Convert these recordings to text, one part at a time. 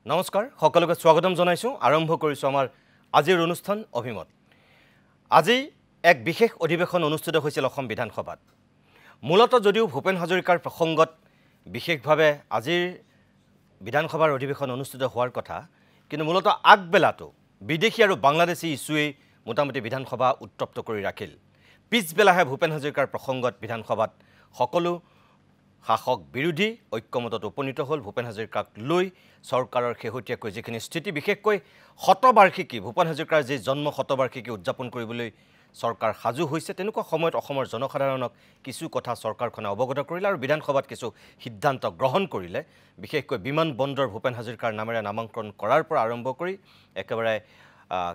নমস্কাৰ সকলোকে স্বাগতম জনাইছো আৰম্ভ কৰিছো আমাৰ আজিৰ অনুষ্ঠান অভিমত আজি এক বিশেষ অধিবেশন অনুষ্ঠিত হৈছিল অসম বিধানসভাত মূলত যদিও ভূপেন হাজৰিকাৰ প্ৰসংগত বিশেষভাৱে আজিৰ বিধানসভাৰ অধিবেশন অনুষ্ঠিত হোৱাৰ কথা কিন্তু মূলত আগবেলাটো বিদেশী আৰু বাংলাদেশী ইস্যুৱে মোটামুটি বিধানসভা উত্তপ্ত কৰি ৰাখিল পিছবেলাহে ভূপেন হাজৰিকাৰ প্ৰসংগত বিধানসভাত সকলো শাসক বিৰোধী ঐক্যমতত উপনীত হ'ল ভূপেন হাজৰিকাক লৈ চৰকাৰৰ শেহতীয়াকৈ যিখিনি স্থিতি বিশেষকৈ শতবাৰ্ষিকী ভূপেন হাজৰিকাৰ যে জন্ম শতবাৰ্ষিকী উদযাপন কৰিবলৈ চৰকাৰ সাজু হৈছে তেনেকুৱা সময়ত অসমৰ জনসাধাৰণক কিছু কথা চৰকাৰখনে অৱগত কৰিলে আৰু বিধানসভাত কিছু সিদ্ধান্ত গ্ৰহণ কৰিলে বিশেষকৈ বিমান বন্দৰ ভূপেন হাজৰিকাৰ নামেৰে নামাংকৰণ কৰাৰ পৰা আৰম্ভ কৰি একেবাৰে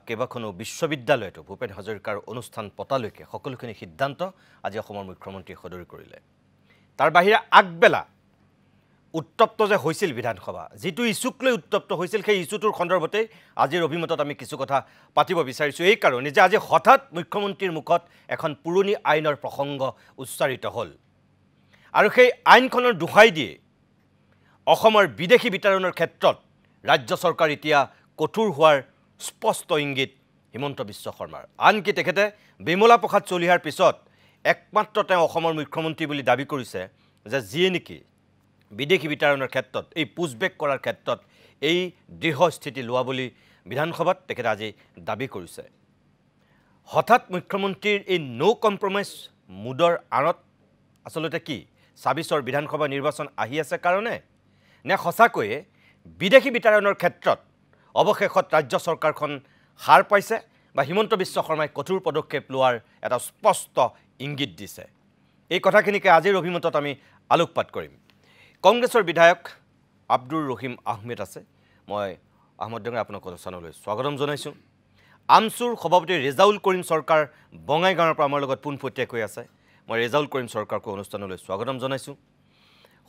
কেইবাখনো বিশ্ববিদ্যালয়তো ভূপেন হাজৰিকাৰ অনুষ্ঠান পতালৈকে সকলোখিনি সিদ্ধান্ত আজি অসমৰ মুখ্যমন্ত্ৰীয়ে সদৰি কৰিলে তাৰ বাহিৰে আগবেলা উত্তপ্ত যে হৈছিল বিধানসভা যেটো ইস্যুক লৈ উত্তপ্ত হৈছিল সেই ইস্যুটোৰ সন্দৰ্ভতে আজিৰ অভিমতত আমি কিছু কথা পাতিব বিচাৰিছো এই কাৰণে যে আজি হঠাৎ মুখ্যমন্ত্ৰীৰ মুখত এখন পুৰণি আইনৰ প্ৰসংগ উচ্চাৰিত হ'ল আৰু সেই আইনখনৰ দুহাই দিয়ে অসমৰ বিদেশী বিতৰণৰ ক্ষেত্ৰত ৰাজ্য চৰকাৰ এতিয়া কঠোৰ হোৱাৰ স্পষ্ট ইংগিত হিমন্ত বিশ্ব শৰ্মাৰ আনকি তেখেতে বিমলা প্ৰসাদ চলিহাৰ পিছত একমাত্ৰ তেওঁ অসমৰ মুখ্যমন্ত্ৰী বুলি দাবী কৰিছে যে যিয়ে নেকি বিদেশী বিতৰণৰ ক্ষেত্ৰত এই পুজবেক কৰাৰ ক্ষেত্ৰত এই দৃঢ় স্থিতি লোৱা বুলি বিধানসভাত তেখেতে আজি দাবী কৰিছে হঠাৎ মুখ্যমন্ত্ৰীৰ এই নো কম্প্ৰমাইজ মুডৰ আঁৰত আচলতে কি ২৬ৰ বিধানসভা নিৰ্বাচন আহি আছে কাৰণে নে সঁচাকৈয়ে বিদেশী বিতৰণৰ ক্ষেত্ৰত অৱশেষত ৰাজ্য চৰকাৰখন হাৰ পাইছে বা হিমন্ত বিশ্ব শৰ্মাই কঠোৰ পদক্ষেপ লোৱাৰ এটা স্পষ্ট ইংগিত দিছে এই কথাখিনিকে আজিৰ অভিমতত আমি আলোকপাত কৰিম কংগ্ৰেছৰ বিধায়ক আব্দুৰ ৰহিম আহমেদ আছে মই আহমদ ডঙৰ আপোনাক অনুষ্ঠানলৈ স্বাগতম জনাইছো আমচুৰ সভাপতি ৰেজাউল কৰিম সৰকাৰ বঙাইগাঁৱৰ পৰা আমাৰ লগত পোনপটীয়াকৈ আছে মই ৰেজাউল কৰিম সৰকাৰক অনুষ্ঠানলৈ স্বাগতম জনাইছো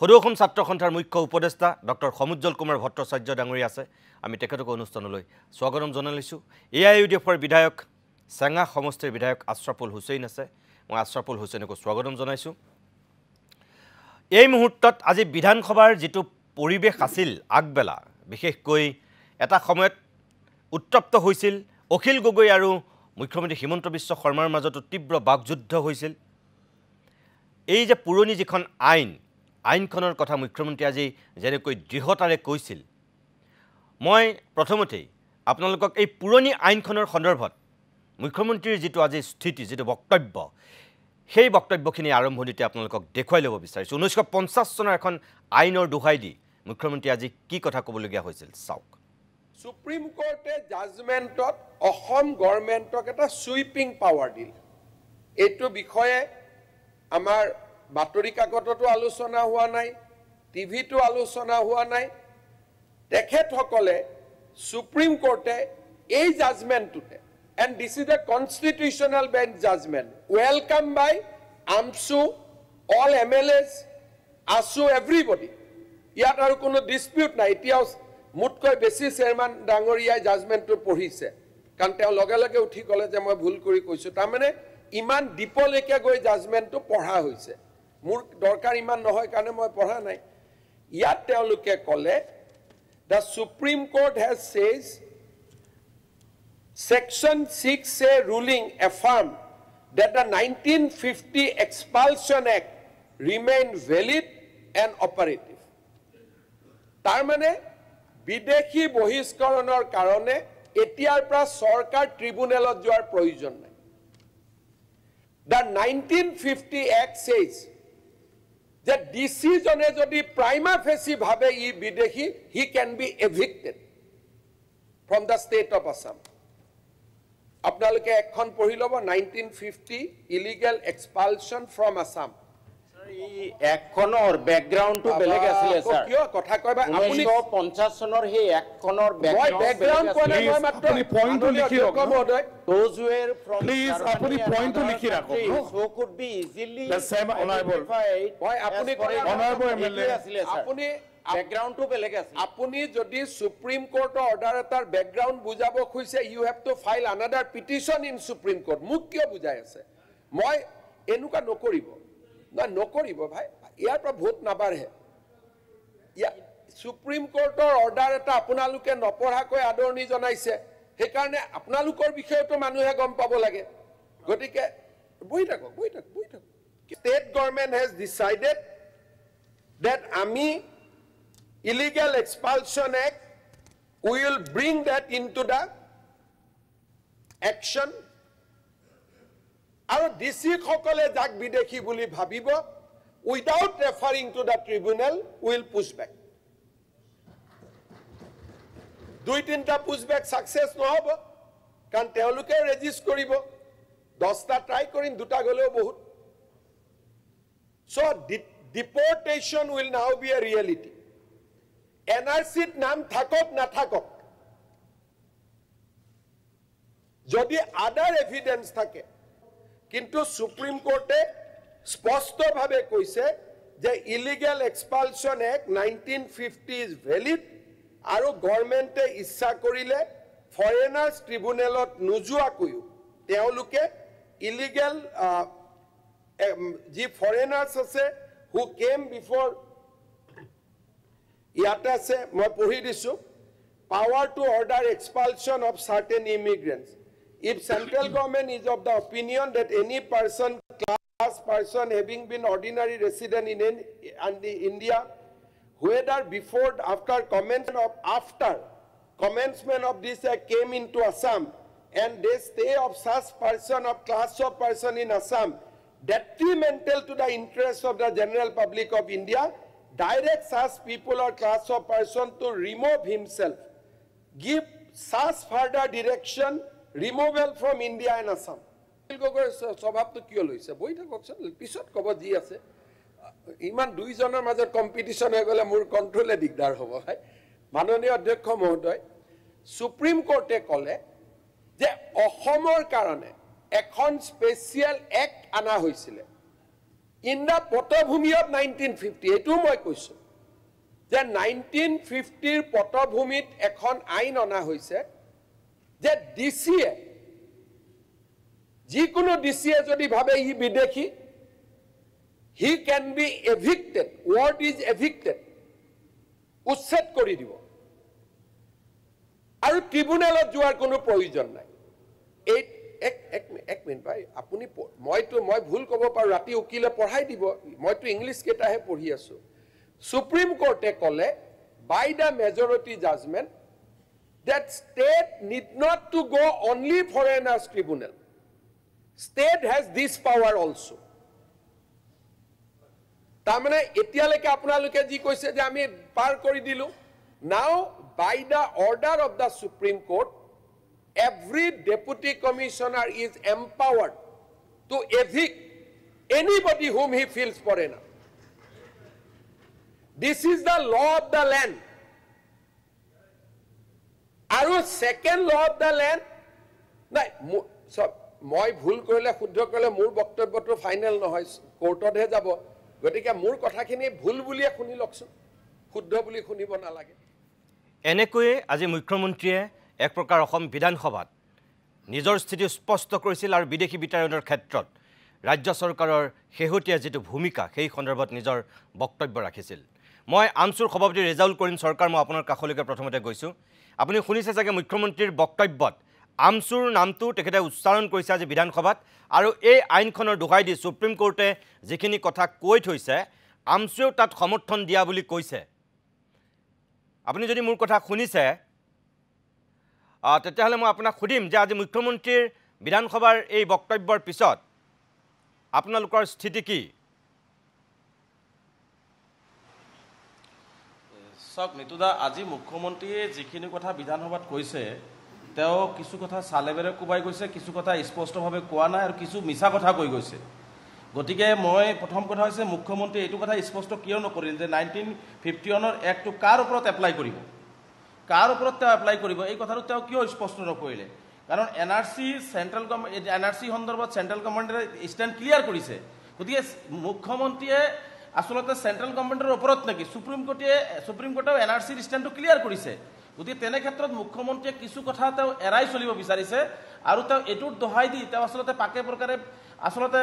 সদৌ অসম ছাত্ৰ সন্থাৰ মুখ্য উপদেষ্টা ডক্টৰ সমুজ্জ্বল কুমাৰ ভট্টাচাৰ্য ডাঙৰীয়া আছে আমি তেখেতক অনুষ্ঠানলৈ স্বাগতম জনাইছো এআইইউডিএফৰ বিধায়ক চেঙা সমষ্টিৰ বিধায়ক আশৰাফুল হুছেইন আছে মই আশৰাফুল হুছেইনক স্বাগতম জনাইছো এই মুহূৰ্তত আজি বিধানসভাৰ যেটো পৰিবেশ আছিল আগবেলা বিশেষকৈ এটা সময়ত উত্তপ্ত হৈছিল অখিল গগৈ আৰু মুখ্যমন্ত্ৰী হিমন্ত বিশ্ব শৰ্মাৰ মাজত তীব্ৰ বাকযুদ্ধ হৈছিল এই যে পুৰণি যিখন আইনখনৰ কথা মুখ্যমন্ত্ৰী আজি যেনেকৈ দৃঢ়তাৰে কৈছিল মই প্ৰথমতেই আপোনালোকক এই পুৰণি আইনখনৰ সন্দৰ্ভত মুখ্যমন্ত্ৰীৰ যেটো আজি স্থিতি যেটো বক্তব্য সেই বক্তব্যখিনি আৰম্ভণিতে আপোনালোকক দেখুৱাই ল'ব বিচাৰিছো 1950 চনৰ এখন আইনৰ দুহাই দি মুখ্যমন্ত্ৰী আজি কি কথা ক'বলগীয়া হৈছিল চাওক সুপ্ৰিম কোৰ্টে জাজমেন্টত অসম গভৰ্ণমেণ্টক এটা সুইপিং পাৱাৰ দিল এইটো বিষয়ে আমাৰ বাতৰি কাকততো আলোচনা হোৱা নাই টিভিতো আলোচনা হোৱা নাই তেখেতসকলে সুপ্ৰিম কোৰ্টে এই জাজমেন্টটোতে and this is a constitutional bench judgment welcomed by AMSU all MLAs ASU everybody yet aru kono dispute nai etiao mutkoi besi chairman dangoriya judgment to pohise kan teo loge loge uthi kole je moi bhul kori koisu ta mane iman dipoleke goi judgment to পঢ়া hoise mur dorkar iman nohoy kane moi পঢ়া nai yet teo loke kole the Supreme Court has says Section 6A ruling affirmed that the 1950 Expulsion Act remained valid and operative. Tarmane bideshi bohiskaronar karone etiar pra sarkar tribunalot joar proyojon nai. The 1950 Act says that decision jodi prima facie bhabe I bideshi he can be evicted from the state of Assam. আপোনালোকে এখন পঢ়ি ল'ব 1950 illegal expulsion from Assam এই একখনৰ ব্যাকগ্ৰাউণ্ডটো বেলেগ আছিল sir কিয় কথা কয়বা আপুনি 1950 চনৰ সেই একখনৰ ব্যাকগ্ৰাউণ্ড কোনে মই মাত্ৰ আপুনি পইণ্টটো লিখি ৰাখক those were from প্লিজ আপুনি পইণ্টটো লিখি ৰাখক so could be easily the same honorable হয় আপুনি honorable MLA আপুনি ব্যাকগ্ৰাউণ্ডটো বেলেগ আছিল আপুনি যদি সুপ্ৰিম কোৰ্টৰ অৰ্ডাৰ এটাৰ ব্যাকগ্ৰাউণ্ড বুজাব খুইছে you have to file another petition in Supreme Court মোক কিয় বুজাই আছে মই এনুকা নকৰিব না নকৰিব ভাই ইয়াৰ পৰা ভোট নাবাঢ়ে সুপ্ৰিম কোৰ্টৰ অৰ্ডাৰ এটা আপোনালোকে নপঢ়াকৈ আদৰণি জনাইছে সেইকাৰণে আপোনালোকৰ বিষয়েতো মানুহে গম পাব লাগে গতিকে বহি থাকক state government has decided that ami illegal expulsion act we will bring that into the action aru dc khokole jak bidekhi boli bhabibo without referring to the tribunal we will push back dui tinta push back success no hobo kan teoluke register koribo 10 ta try korin duta goleo bahut so deportation will now be a reality. NRC নাম থাকক না থাকক যদি আদার evidence থাকে কিন্তু supreme কোর্টে স্পষ্টভাবে কৈছে যে illegal expulsion act 1950 is valid আৰু গভৰ্ণমেণ্টে ইচ্ছা কৰিলে ফৰেনাৰ্ছ ট্ৰিব্যুনেলত নোযোৱাকৈও তেওঁলোকে ইলিগেল যি ফৰেনাৰ্ছ আছে who came before yata se moi pohi disu power to order expulsion of certain immigrants if central government is of the opinion that any person class person having been ordinary resident in India whether before after commencement of this came into Assam and they stay of such person of class of person in Assam detrimental to the interests of the general public of India, direct such people or class of person to remove himself, give such further direction, removal from India and Assam. স্বভাৱটো কিয় লৈছে বহি থাককচোন পিছত ক'ব যি আছে ইমান দুইজনৰ মাজত competition হৈ গ'লে মোৰ কণ্ট্ৰলে দিগদাৰ হ'ব ভাই মাননীয় অধ্যক্ষ মহোদয় সুপ্ৰিম কোৰ্টে ক'লে যে অসমৰ কাৰণে এখন স্পেচিয়েল এক্ট আনা হৈছিলে ইন দ্য পটভূমি অফ 1950 এইটো মই কৈছো যে 1950 ৰ পটভূমিত এখন আইন অনা হৈছে যে ডিসিএ যিকোনো ডিসিএ যদি ভাবে ই বিদেশী he can be evicted word is evicted উচ্ছেদ কৰি দিব আৰু ট্ৰিব্যুনেলত যোৱাৰ কোনো প্ৰয়োজন নাই এই এক মিনিট ভাই আপুনি মই ভুল ক'ব পাৰো ৰাতি উকিলে পঢ়াই দিব মইতো ইংলিছ কেটাহে পঢ়ি আছো সুপ্ৰিম কোৰ্টে ক'লে by the majority judgment that state need not to go only foreigners tribunal state has this power also tamane etialeke apnaloke ji koise je ami par kori dilu now by the order of the Supreme Court every deputy commissioner is empowered to evict anybody whom he feels foreigner this is the law of the land আৰু second law of the land নাই মই ভুল কৰিলে শুদ্ধ কৰিলে মোৰ বক্তব্যটো final নহয় কোৰ্টতহে যাব গতিকে মোৰ কথাখিনি ভুল বুলিয়ে শুনি লকচোন শুদ্ধ বুলি শুনিব নালাগে এনেকৈয়ে আজি মুখ্যমন্ত্ৰীয়ে এক প্ৰকাৰ অসম বিধানসভাত নিজৰ স্থিতি স্পষ্ট কৰিছিল আৰু বিদেশী বিতাড়নৰ ক্ষেত্ৰত ৰাজ্য চৰকাৰৰ শেহতীয়া যেটো ভূমিকা সেই সন্দৰ্ভত নিজৰ বক্তব্য ৰাখিছিল মই আমচুৰ সভাপতি ৰেজাউল কৰিম চৰকাৰ মই আপোনাৰ কাষলৈকে প্ৰথমতে গৈছো আপুনি শুনিছে চাগে মুখ্যমন্ত্ৰীৰ বক্তব্যত আমচুৰ নামটো তেখেতে উচ্চাৰণ কৰিছে আজি বিধানসভাত আৰু এই আইনখনৰ দোহাই দি সুপ্ৰিম কোৰ্টে যিখিনি কথা কৈ থৈছে আমচুৰেও তাত সমৰ্থন দিয়া বুলি কৈছে আপুনি যদি মোৰ কথা শুনিছে তেতিয়াহ'লে মই আপোনাক সুধিম যে আজি মুখ্যমন্ত্ৰীৰ বিধানসভাৰ এই বক্তব্যৰ পিছত আপোনালোকৰ স্থিতি কি সব নিতুদা আজি মুখ্যমন্ত্ৰীয়ে যিখিনি কথা বিধানসভাত কৈছে তেওঁ কিছু কথা সালেবেৰে কোবাই গৈছে কিছু কথা স্পষ্টভাৱে কোৱা নাই আৰু কিছু মিছা কথা কৈ গৈছে গতিকে মই প্ৰথম কথা হৈছে মুখ্যমন্ত্ৰী এইটো কথা স্পষ্ট কিয় নকৰিল যে 1951 এক্টটো কাৰ ওপৰত এপ্লাই কৰিব কাৰ ওপৰত তেওঁ এপ্লাই কৰিব এই কথাটো তেওঁ কিয় স্পষ্ট নকৰিলে কাৰণ এনআৰসি চেন্ট্ৰেল গভৰ্ণমেণ্ট এনআৰসি সন্দৰ্ভত চেন্ট্ৰেল গভৰ্ণমেণ্টে ষ্টেণ্ড ক্লিয়াৰ কৰিছে গতিকে মুখ্যমন্ত্ৰীয়ে আসলতে সেন্ট্ৰাল গভৰ্নমেন্টেৰ ওপৰত নাকি সুপ্ৰিম কোৰ্টেও এনআৰসিৰ স্ট্যান্ডটো ক্লিয়াৰ কৰেছে গতি তেনে ক্ষেত্ৰত মুখ্যমন্ত্ৰীয়ে কিছু কথা তেওঁ এৰাই চলিব বিচাৰিছে আৰু তেওঁ এটুৰ দহাই দি তেওঁ আসলতে পাকে প্ৰকাৰে আচলতে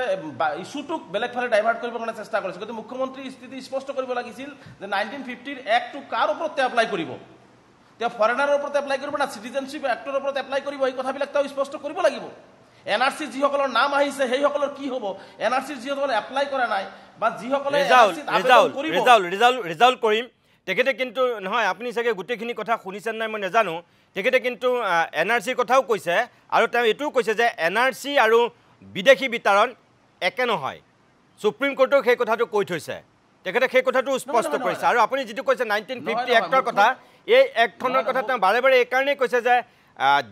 ইস্যুটোক বেলেগ ফালে ডাইভাৰ্ট কৰিবৰ কাৰণে চেষ্টা কৰিছে গতিকে মুখ্যমন্ত্ৰীৰ স্থিতি স্পষ্ট কৰিব লাগিছিল যে 1950 এক্টটো কাৰ ওপৰত এপ্লাই কৰিব তেওঁ ফৰেনাৰৰ ওপৰত এপ্লাই কৰিব না চিটিজেনশ্বিপ এক্টৰ ওপৰত এপ্লাই কৰিব এই কথাবিলাক তেওঁ স্পষ্ট কৰিব লাগিব এনআৰসি যিসকলৰ নাম আহিছে সেইসকলৰ কি হ'ব এনআৰসি যিসকলে এপ্লাই কৰা নাই বা যিসকলে ৰিজাল্ট কৰিম তেখেতে কিন্তু নহয় আপুনি চাগে গোটেইখিনি কথা শুনিছেন নাই মই নাজানো তেখেতে কিন্তু এনআৰসিৰ কথাও কৈছে আৰু তেওঁ এইটোও কৈছে যে এনআৰসি আৰু বিদেশী বিতৰণ একে নহয় সুপ্ৰিম কোৰ্টেও সেই কথাটো কৈ থৈছে তেখেতে সেই কথাটো স্পষ্ট কৰিছে আৰু আপুনি যিটো কৈছে 1950 এক্টৰ কথা এই এক্টখনৰ কথা তেওঁ বাৰে বাৰে এই কাৰণেই কৈছে যে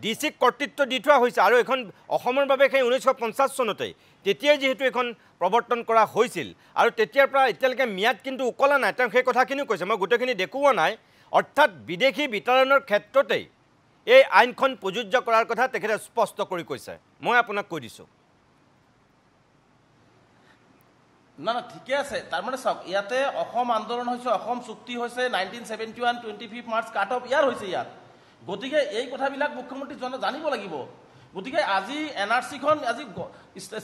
ডিসিক কৰ্তৃত্ব দি থোৱা হৈছে আৰু এখন অসমৰ বাবে সেই 1950 চনতেই তেতিয়াই যেহেতু এখন প্ৰৱৰ্তন কৰা হৈছিল আৰু তেতিয়াৰ পৰা এতিয়ালৈকে ম্যাদ কিন্তু উকলা নাই তেওঁ সেই কথাখিনিও কৈছে মই গোটেইখিনি দেখুওৱা নাই অৰ্থাৎ বিদেশী বিতৰণৰ ক্ষেত্ৰতেই এই আইনখন প্ৰযোজ্য কৰাৰ কথা তেখেতে স্পষ্ট কৰি কৈছে মই আপোনাক কৈ দিছোঁ না না ঠিকে আছে তাৰমানে চাওক ইয়াতে অসম আন্দোলন হৈছে অসম চুক্তি হৈছে 1971 25 মাৰ্চ কাট অফ ইয়াৰ হৈছে ইয়াত গতিকে এই কথাবিলাক মুখ্যমন্ত্ৰী জানিব লাগিব গতিকে আজি এনআৰসিখন আজি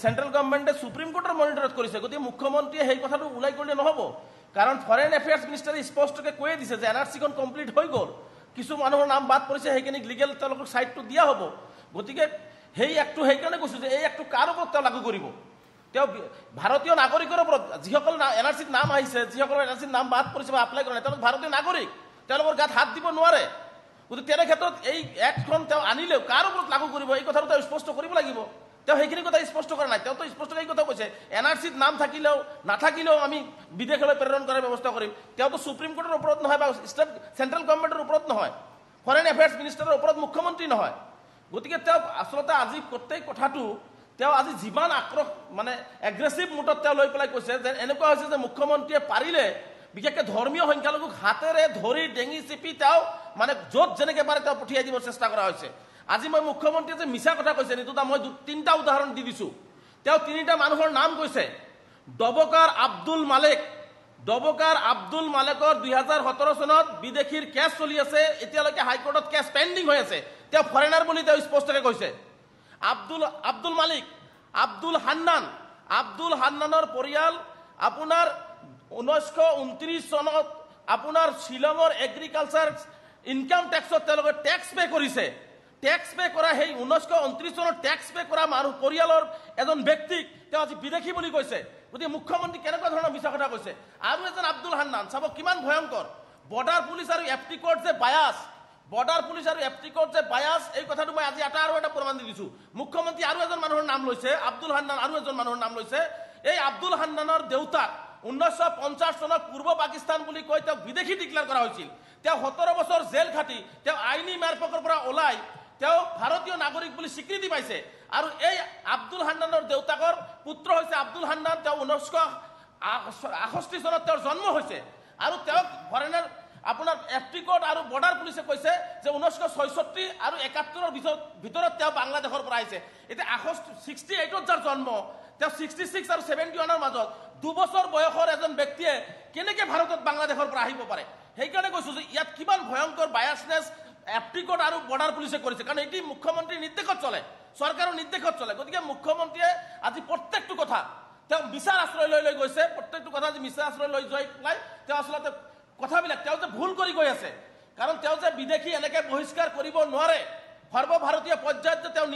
চেন্ট্ৰেল গভৰ্ণমেণ্টে সুপ্ৰিম কোৰ্টৰ মনিটৰত কৰিছে গতিকে মুখ্যমন্ত্ৰীয়ে সেই কথাটো উলাই কৰিলে নহ'ব কাৰণ ফৰেন এফেয়াৰ্ছ মিনিষ্টাৰে স্পষ্টকৈ কৈয়ে দিছে যে এনআৰসিখন কমপ্লিট হৈ গ'ল কিছু মানুহৰ নাম বাদ পৰিছে সেইখিনিক লিগেল তেওঁলোকৰ ছাইডটো দিয়া হ'ব গতিকে সেই এক্টটো সেইকাৰণে কৈছোঁ যে এই এক্টটো কাৰ ওপৰত তেওঁ লাগু কৰিব তেওঁ ভাৰতীয় নাগৰিকৰ ওপৰত যিসকল এনআৰসিত নাম আহিছে যিসকলৰ এনআৰসিত নাম বাদ পৰিছে বা এপ্লাই কৰা নাই তেওঁলোক ভাৰতীয় নাগৰিক তেওঁলোকৰ গাত হাত দিব নোৱাৰে গতিকে তেনে ক্ষেত্ৰত এই এক্টখন তেওঁ আনিলেও কাৰ ওপৰত লাগু কৰিব এই কথাটো তেওঁ স্পষ্ট কৰিব লাগিব তেওঁ সেইখিনি কথা স্পষ্ট কৰা নাই তেওঁতো স্পষ্ট এই কথা কৈছে এনআৰসিত নাম থাকিলেও নাথাকিলেও আমি বিদেশলৈ প্ৰেৰণ কৰাৰ ব্যৱস্থা কৰিম তেওঁতো সুপ্ৰিম কোৰ্টৰ ওপৰত নহয় বা ষ্টেট চেন্ট্ৰেল গভৰ্ণমেণ্টৰ ওপৰত নহয় ফৰেন এফেয়াৰ্ছ মিনিষ্টাৰৰ ওপৰত মুখ্যমন্ত্ৰী নহয় গতিকে তেওঁ আচলতে আজি প্ৰত্যেক কথাটো তেওঁ আজি যিমান আক্ৰোশ মানে এগ্ৰেছিভ মুডত তেওঁ লৈ পেলাই কৈছে যে এনেকুৱা হৈছে যে মুখ্যমন্ত্ৰীয়ে পাৰিলে বিশেষকৈ ধৰ্মীয় সংখ্যালঘুক হাতেৰে ধৰি ডেঙি চিপি তেওঁ মানে য'ত যেনেকৈ পাৰে তেওঁ পঠিয়াই দিবৰ চেষ্টা কৰা হৈছে আজি মই মুখ্যমন্ত্ৰীয়ে যে মিছা কথা কৈছে নিতুদা মই তিনিটা উদাহৰণ দি দিছোঁ তেওঁ তিনিটা মানুহৰ নাম কৈছে ডবকাৰ আব্দুল মালেকৰ 2017 চনত বিদেশীৰ কেছ চলি আছে এতিয়ালৈকে হাইকোৰ্টত কেছ পেণ্ডিং হৈ আছে তেওঁ ফৰেনাৰ বুলি তেওঁ স্পষ্টকৈ কৈছে আব্দুল মালিক আব্দুল হান্নানৰ পৰিয়াল আপোনাৰ 1929 চনত আপোনাৰ শ্বিলঙৰ এগ্ৰিকালচাৰ ইনকাম টেক্সত তেওঁলোকে টেক্স পে কৰিছে টেক্স পে কৰা সেই 1929 চনত টেক্স পে কৰা মানুহ পৰিয়ালৰ এজন ব্যক্তিক তেওঁ আজি বিদেশী বুলি কৈছে গতিকে মুখ্যমন্ত্ৰী কেনেকুৱা ধৰণৰ মিছা কথা কৈছে আৰু এজন আব্দুল হান্নান চাব কিমান ভয়ংকৰ বৰ্ডাৰ পুলিচ আৰু এফটি কোৰ্ট যে বায়াস এই কথাটো মই আজি আৰু এটা প্ৰমাণ দি দিছোঁ মুখ্যমন্ত্ৰী আৰু এজন মানুহৰ নাম লৈছে আব্দুল হান্নান আৰু এজন মানুহৰ নাম লৈছে এই আব্দুল হান্নানৰ দেউতাক 1950 চনত পূৰ্ব পাকিস্তান বুলি কৈ তেওঁক বিদেশী ডিক্লেয়াৰ কৰা হৈছিল তেওঁ 17 বছৰ জেল খাটি তেওঁ আইনী মাৰপকৰ পৰা ওলাই তেওঁ ভাৰতীয় নাগৰিক বুলি স্বীকৃতি পাইছে আৰু এই আব্দুল হান্নানৰ দেউতাকৰ পুত্ৰ হৈছে আব্দুল হান্নান তেওঁ 1968 চনত তেওঁৰ জন্ম হৈছে আৰু তেওঁক ফৰেনাৰ আপোনাৰ এফটি কোৰ্ট আৰু বৰ্ডাৰ পুলিচে কৈছে যে 1966 আৰু 71 ভিতৰত তেওঁ বাংলাদেশৰ পৰা আহিছে এতিয়া 68ত যাৰ জন্ম তেওঁ 66 আৰু 71ৰ মাজত 2 বছৰ বয়সৰ এজন ব্যক্তিয়ে কেনেকৈ ভাৰতত বাংলাদেশৰ পৰা আহিব পাৰে সেইকাৰণে কৈছোঁ যে ইয়াত কিমান ভয়ংকৰ বায়াসনেছ এফটি কোৰ্ট আৰু বৰ্ডাৰ পুলিচে কৰিছে কাৰণ এটি মুখ্যমন্ত্ৰীৰ নিৰ্দেশত চলে চৰকাৰৰ নিৰ্দেশত চলে গতিকে মুখ্যমন্ত্ৰীয়ে আজি প্ৰত্যেকটো কথা তেওঁ মিছাৰ আশ্ৰয় লৈ গৈছে প্ৰত্যেকটো কথা আজি মিছাৰ আশ্ৰয় লৈ যোৱাই পেলাই তেওঁ আচলতে কথাবিলাক তেওঁ যে ভুল কৰি গৈ আছে কাৰণ তেওঁ যে বিদেশী এনেকৈ বহিষ্কাৰ কৰিব নোৱাৰে সৰ্বভাৰতীয় পৰ্যায়ত যে তেওঁ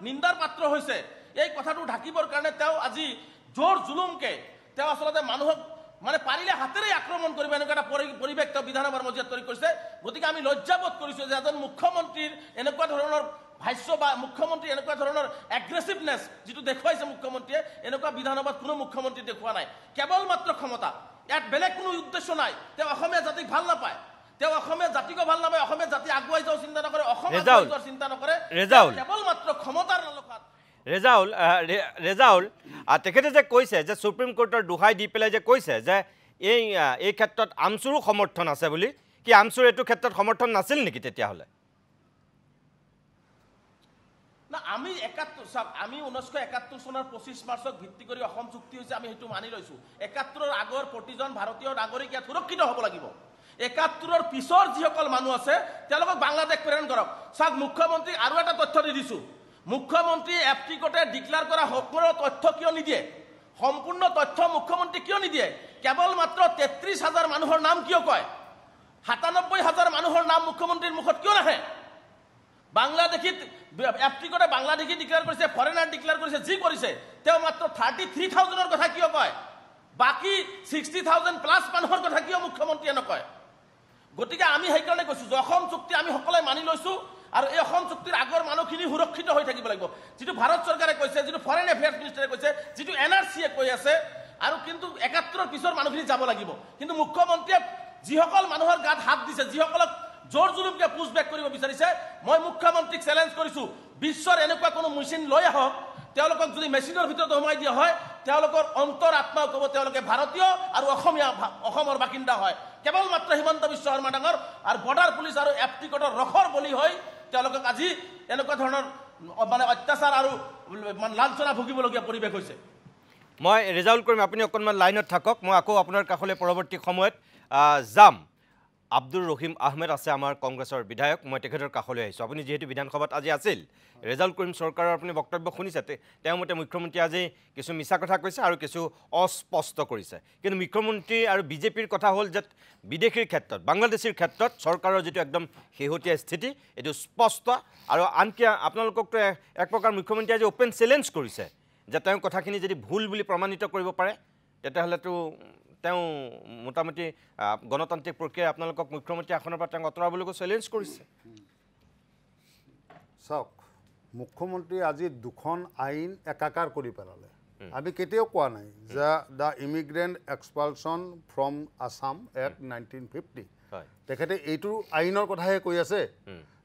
নিন্দাৰ পাত্ৰ হৈছে এই কথাটো ঢাকিবৰ কাৰণে তেওঁ আজি জোৰ জুলুমকে তেওঁ আচলতে মানুহক মানে পাৰিলে হাতেৰে আক্ৰমণ কৰিব এনেকুৱা এটা পৰিৱেশ তেওঁ বিধানসভাৰ মজিয়াত তৈৰি কৰিছে গতিকে আমি লজ্জাবোধ কৰিছোঁ যে এজন মুখ্যমন্ত্ৰীৰ এনেকুৱা ধৰণৰ ভাষ্য বা মুখ্যমন্ত্ৰী এনেকুৱা ধৰণৰ এগ্ৰেছিভনেছ যিটো দেখুৱাইছে মুখ্যমন্ত্ৰীয়ে এনেকুৱা বিধানসভাত কোনো মুখ্যমন্ত্ৰী দেখুওৱা নাই কেৱল মাত্ৰ ক্ষমতা ইয়াত বেলেগ কোনো উদ্দেশ্য নাই তেওঁ অসমীয়া জাতিক ভাল নাপায় তেওঁ অসমীয়া জাতিকো ভাল নাপায় অসমীয়া জাতি আগুৱাই যোৱাৰ চিন্তা নকৰে অসমীয়া যোৱাৰ চিন্তা নকৰে কেৱল মাত্ৰ ক্ষমতাৰ লালসাত ৰেজাউল তেখেতে যে কৈছে যে সুপ্ৰিম কোৰ্টৰ দোহাই দি পেলাই যে কৈছে যে এই ক্ষেত্ৰত আমচুৰো সমৰ্থন আছে বুলি কি আমচুৰ এইটো ক্ষেত্ৰত সমৰ্থন নাছিল নেকি তেতিয়াহ'লে না আমি 1971 চনৰ 25 মাৰ্চক ভিত্তি কৰি অসম চুক্তি হৈছে আমি সেইটো মানি লৈছোঁ 71ৰ আগৰ প্ৰতিজন ভাৰতীয় নাগৰিক ইয়াত সুৰক্ষিত হ'ব লাগিব 71ৰ পিছৰ যিসকল মানুহ আছে তেওঁলোকক বাংলাদেশ প্ৰেৰণ কৰক চাওক মুখ্যমন্ত্ৰী আৰু এটা তথ্য দি দিছোঁ মুখ্যমন্ত্ৰীয়ে এপ্টিকতে ডিক্লেয়াৰ কৰা সকলো তথ্য কিয় নিদিয়ে সম্পূৰ্ণ তথ্য মুখ্যমন্ত্ৰী কিয় নিদিয়ে কেৱল মাত্ৰ ৩৩,০০০ মানুহৰ নাম কিয় কয় ৯৭,০০০ মানুহৰ নাম মুখ্যমন্ত্ৰীৰ মুখত কিয় নাহে বাংলাদেশীত এপ্টিকতে বাংলাদেশী ডিক্লেয়াৰ কৰিছে ফৰেনাৰ ডিক্লেয়াৰ কৰিছে যি কৰিছে তেওঁ মাত্ৰ ৩৩,০০০ৰ কথা কিয় কয় বাকি 60,000 প্লাছ মানুহৰ কথা কিয় মুখ্যমন্ত্ৰীয়ে নকয় গতিকে আমি সেইকাৰণে কৈছো যে অসম চুক্তি আমি সকলোৱে মানি লৈছো আৰু এই অসম চুক্তিৰ আগৰ মানুহখিনি সুৰক্ষিত হৈ থাকিব লাগিব যেটো ভাৰত চৰকাৰে কৈছে যেটো ফৰেন এফেয়াৰ্স মিনিষ্টাৰে কৈছে যেটো এনআৰচিয়ে কৈ আছে আৰু কিন্তু ৭১ৰ পিছৰ মানুহখিনি যাব লাগিব কিন্তু মুখ্যমন্ত্ৰীয়ে যিসকল মানুহৰ গাত হাত দিছে যিসকলক জোৰ জুলুমকে পুশবেক কৰিব বিচাৰিছে মই মুখ্যমন্ত্ৰীক চ্যালেঞ্জ কৰিছো বিশ্বৰ এনেকুৱা কোনো মেচিন লৈ আহক তেওঁলোকক যদি মেচিনৰ ভিতৰত সোমাই দিয়া হয় তেওঁলোকৰ অন্তৰ আত্মা ক'ব তেওঁলোকে ভাৰতীয় আৰু অসমৰ বাসিন্দা হয় কেৱল মাত্ৰ হিমন্ত বিশ্ব শৰ্মা ডাঙৰ আৰু বৰ্ডাৰ পুলিচ আৰু এপ্টিকটৰ ৰখৰ বলি হৈ তেওঁলোকক আজি এনেকুৱা ধৰণৰ মানে অত্যাচাৰ আৰু লাঞ্ছনা ভুগিবলগীয়া পৰিৱেশ হৈছে মই ৰিজাল্ট কৰিম আপুনি অকণমান লাইনত থাকক মই আকৌ আপোনাৰ কাষলৈ পৰৱৰ্তী সময়ত যাম আব্দুৰ ৰহিম আহমেদ আছে আমাৰ কংগ্ৰেছৰ বিধায়ক মই তেখেতৰ কাষলৈ আহিছোঁ আপুনি যেহেতু বিধানসভাত আজি আছিল ৰিজাল্ট কৰিম চৰকাৰৰ আপুনি বক্তব্য শুনিছে তেওঁৰ মতে মুখ্যমন্ত্ৰী আজি কিছু মিছা কথা কৈছে আৰু কিছু অস্পষ্ট কৰিছে কিন্তু মুখ্যমন্ত্ৰী আৰু বিজেপিৰ কথা হ'ল যে বিদেশীৰ ক্ষেত্ৰত বাংলাদেশীৰ ক্ষেত্ৰত চৰকাৰৰ যেটো একদম শেহতীয়া স্থিতি এটো স্পষ্ট আৰু আনকি আপোনালোককতো এক প্ৰকাৰ মুখ্যমন্ত্ৰী আজি ওপেন চ্যালেঞ্জ কৰিছে যে তেওঁ কথাখিনি যদি ভুল বুলি প্ৰমাণিত কৰিব পাৰে তেতিয়াহ'লেতো তেওঁ মোটামুটি গণতান্ত্ৰিক প্ৰক্ৰিয়া আপোনালোকক মুখ্যমন্ত্ৰী আসনৰ পৰা তেওঁ অতৰাবলৈকো চ্যালেঞ্জ কৰিছে চাওক মুখ্যমন্ত্ৰী আজি দুখন আইন একাকাৰ কৰি পেলালে আমি কেতিয়াও কোৱা নাই যে the immigrant expulsion from Assam act 1950 তেখেতে এইটো আইনৰ কথাহে কৈ আছে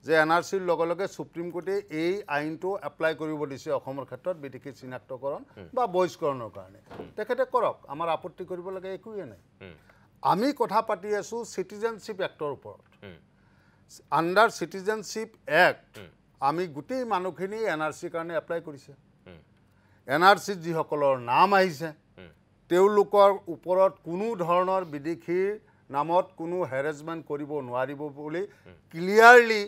যে এনআৰচিৰ লগে লগে সুপ্ৰিম কোৰ্টে এই আইনটো এপ্লাই কৰিব দিছে অসমৰ ক্ষেত্ৰত বিদেশী চিনাক্তকৰণ বা বহিষ্কৰণৰ কাৰণে তেখেতে কৰক আমাৰ আপত্তি কৰিব লাগে একোৱে নাই আমি কথা পাতি আছো সিটিজেনশিপ এক্টৰ ওপৰত আন্ডাৰ সিটিজেনশিপ এক্ট আমি গোটেই মানুহখিনি এনআৰচিৰ কাৰণে এপ্লাই কৰিছে এনআৰচিত যিসকলৰ নাম আহিছে তেওঁলোকৰ ওপৰত কোনো ধৰণৰ বিদেশীৰ নামত কোনো হেৰেছমেণ্ট কৰিব নোৱাৰিব বুলি ক্লিয়াৰলি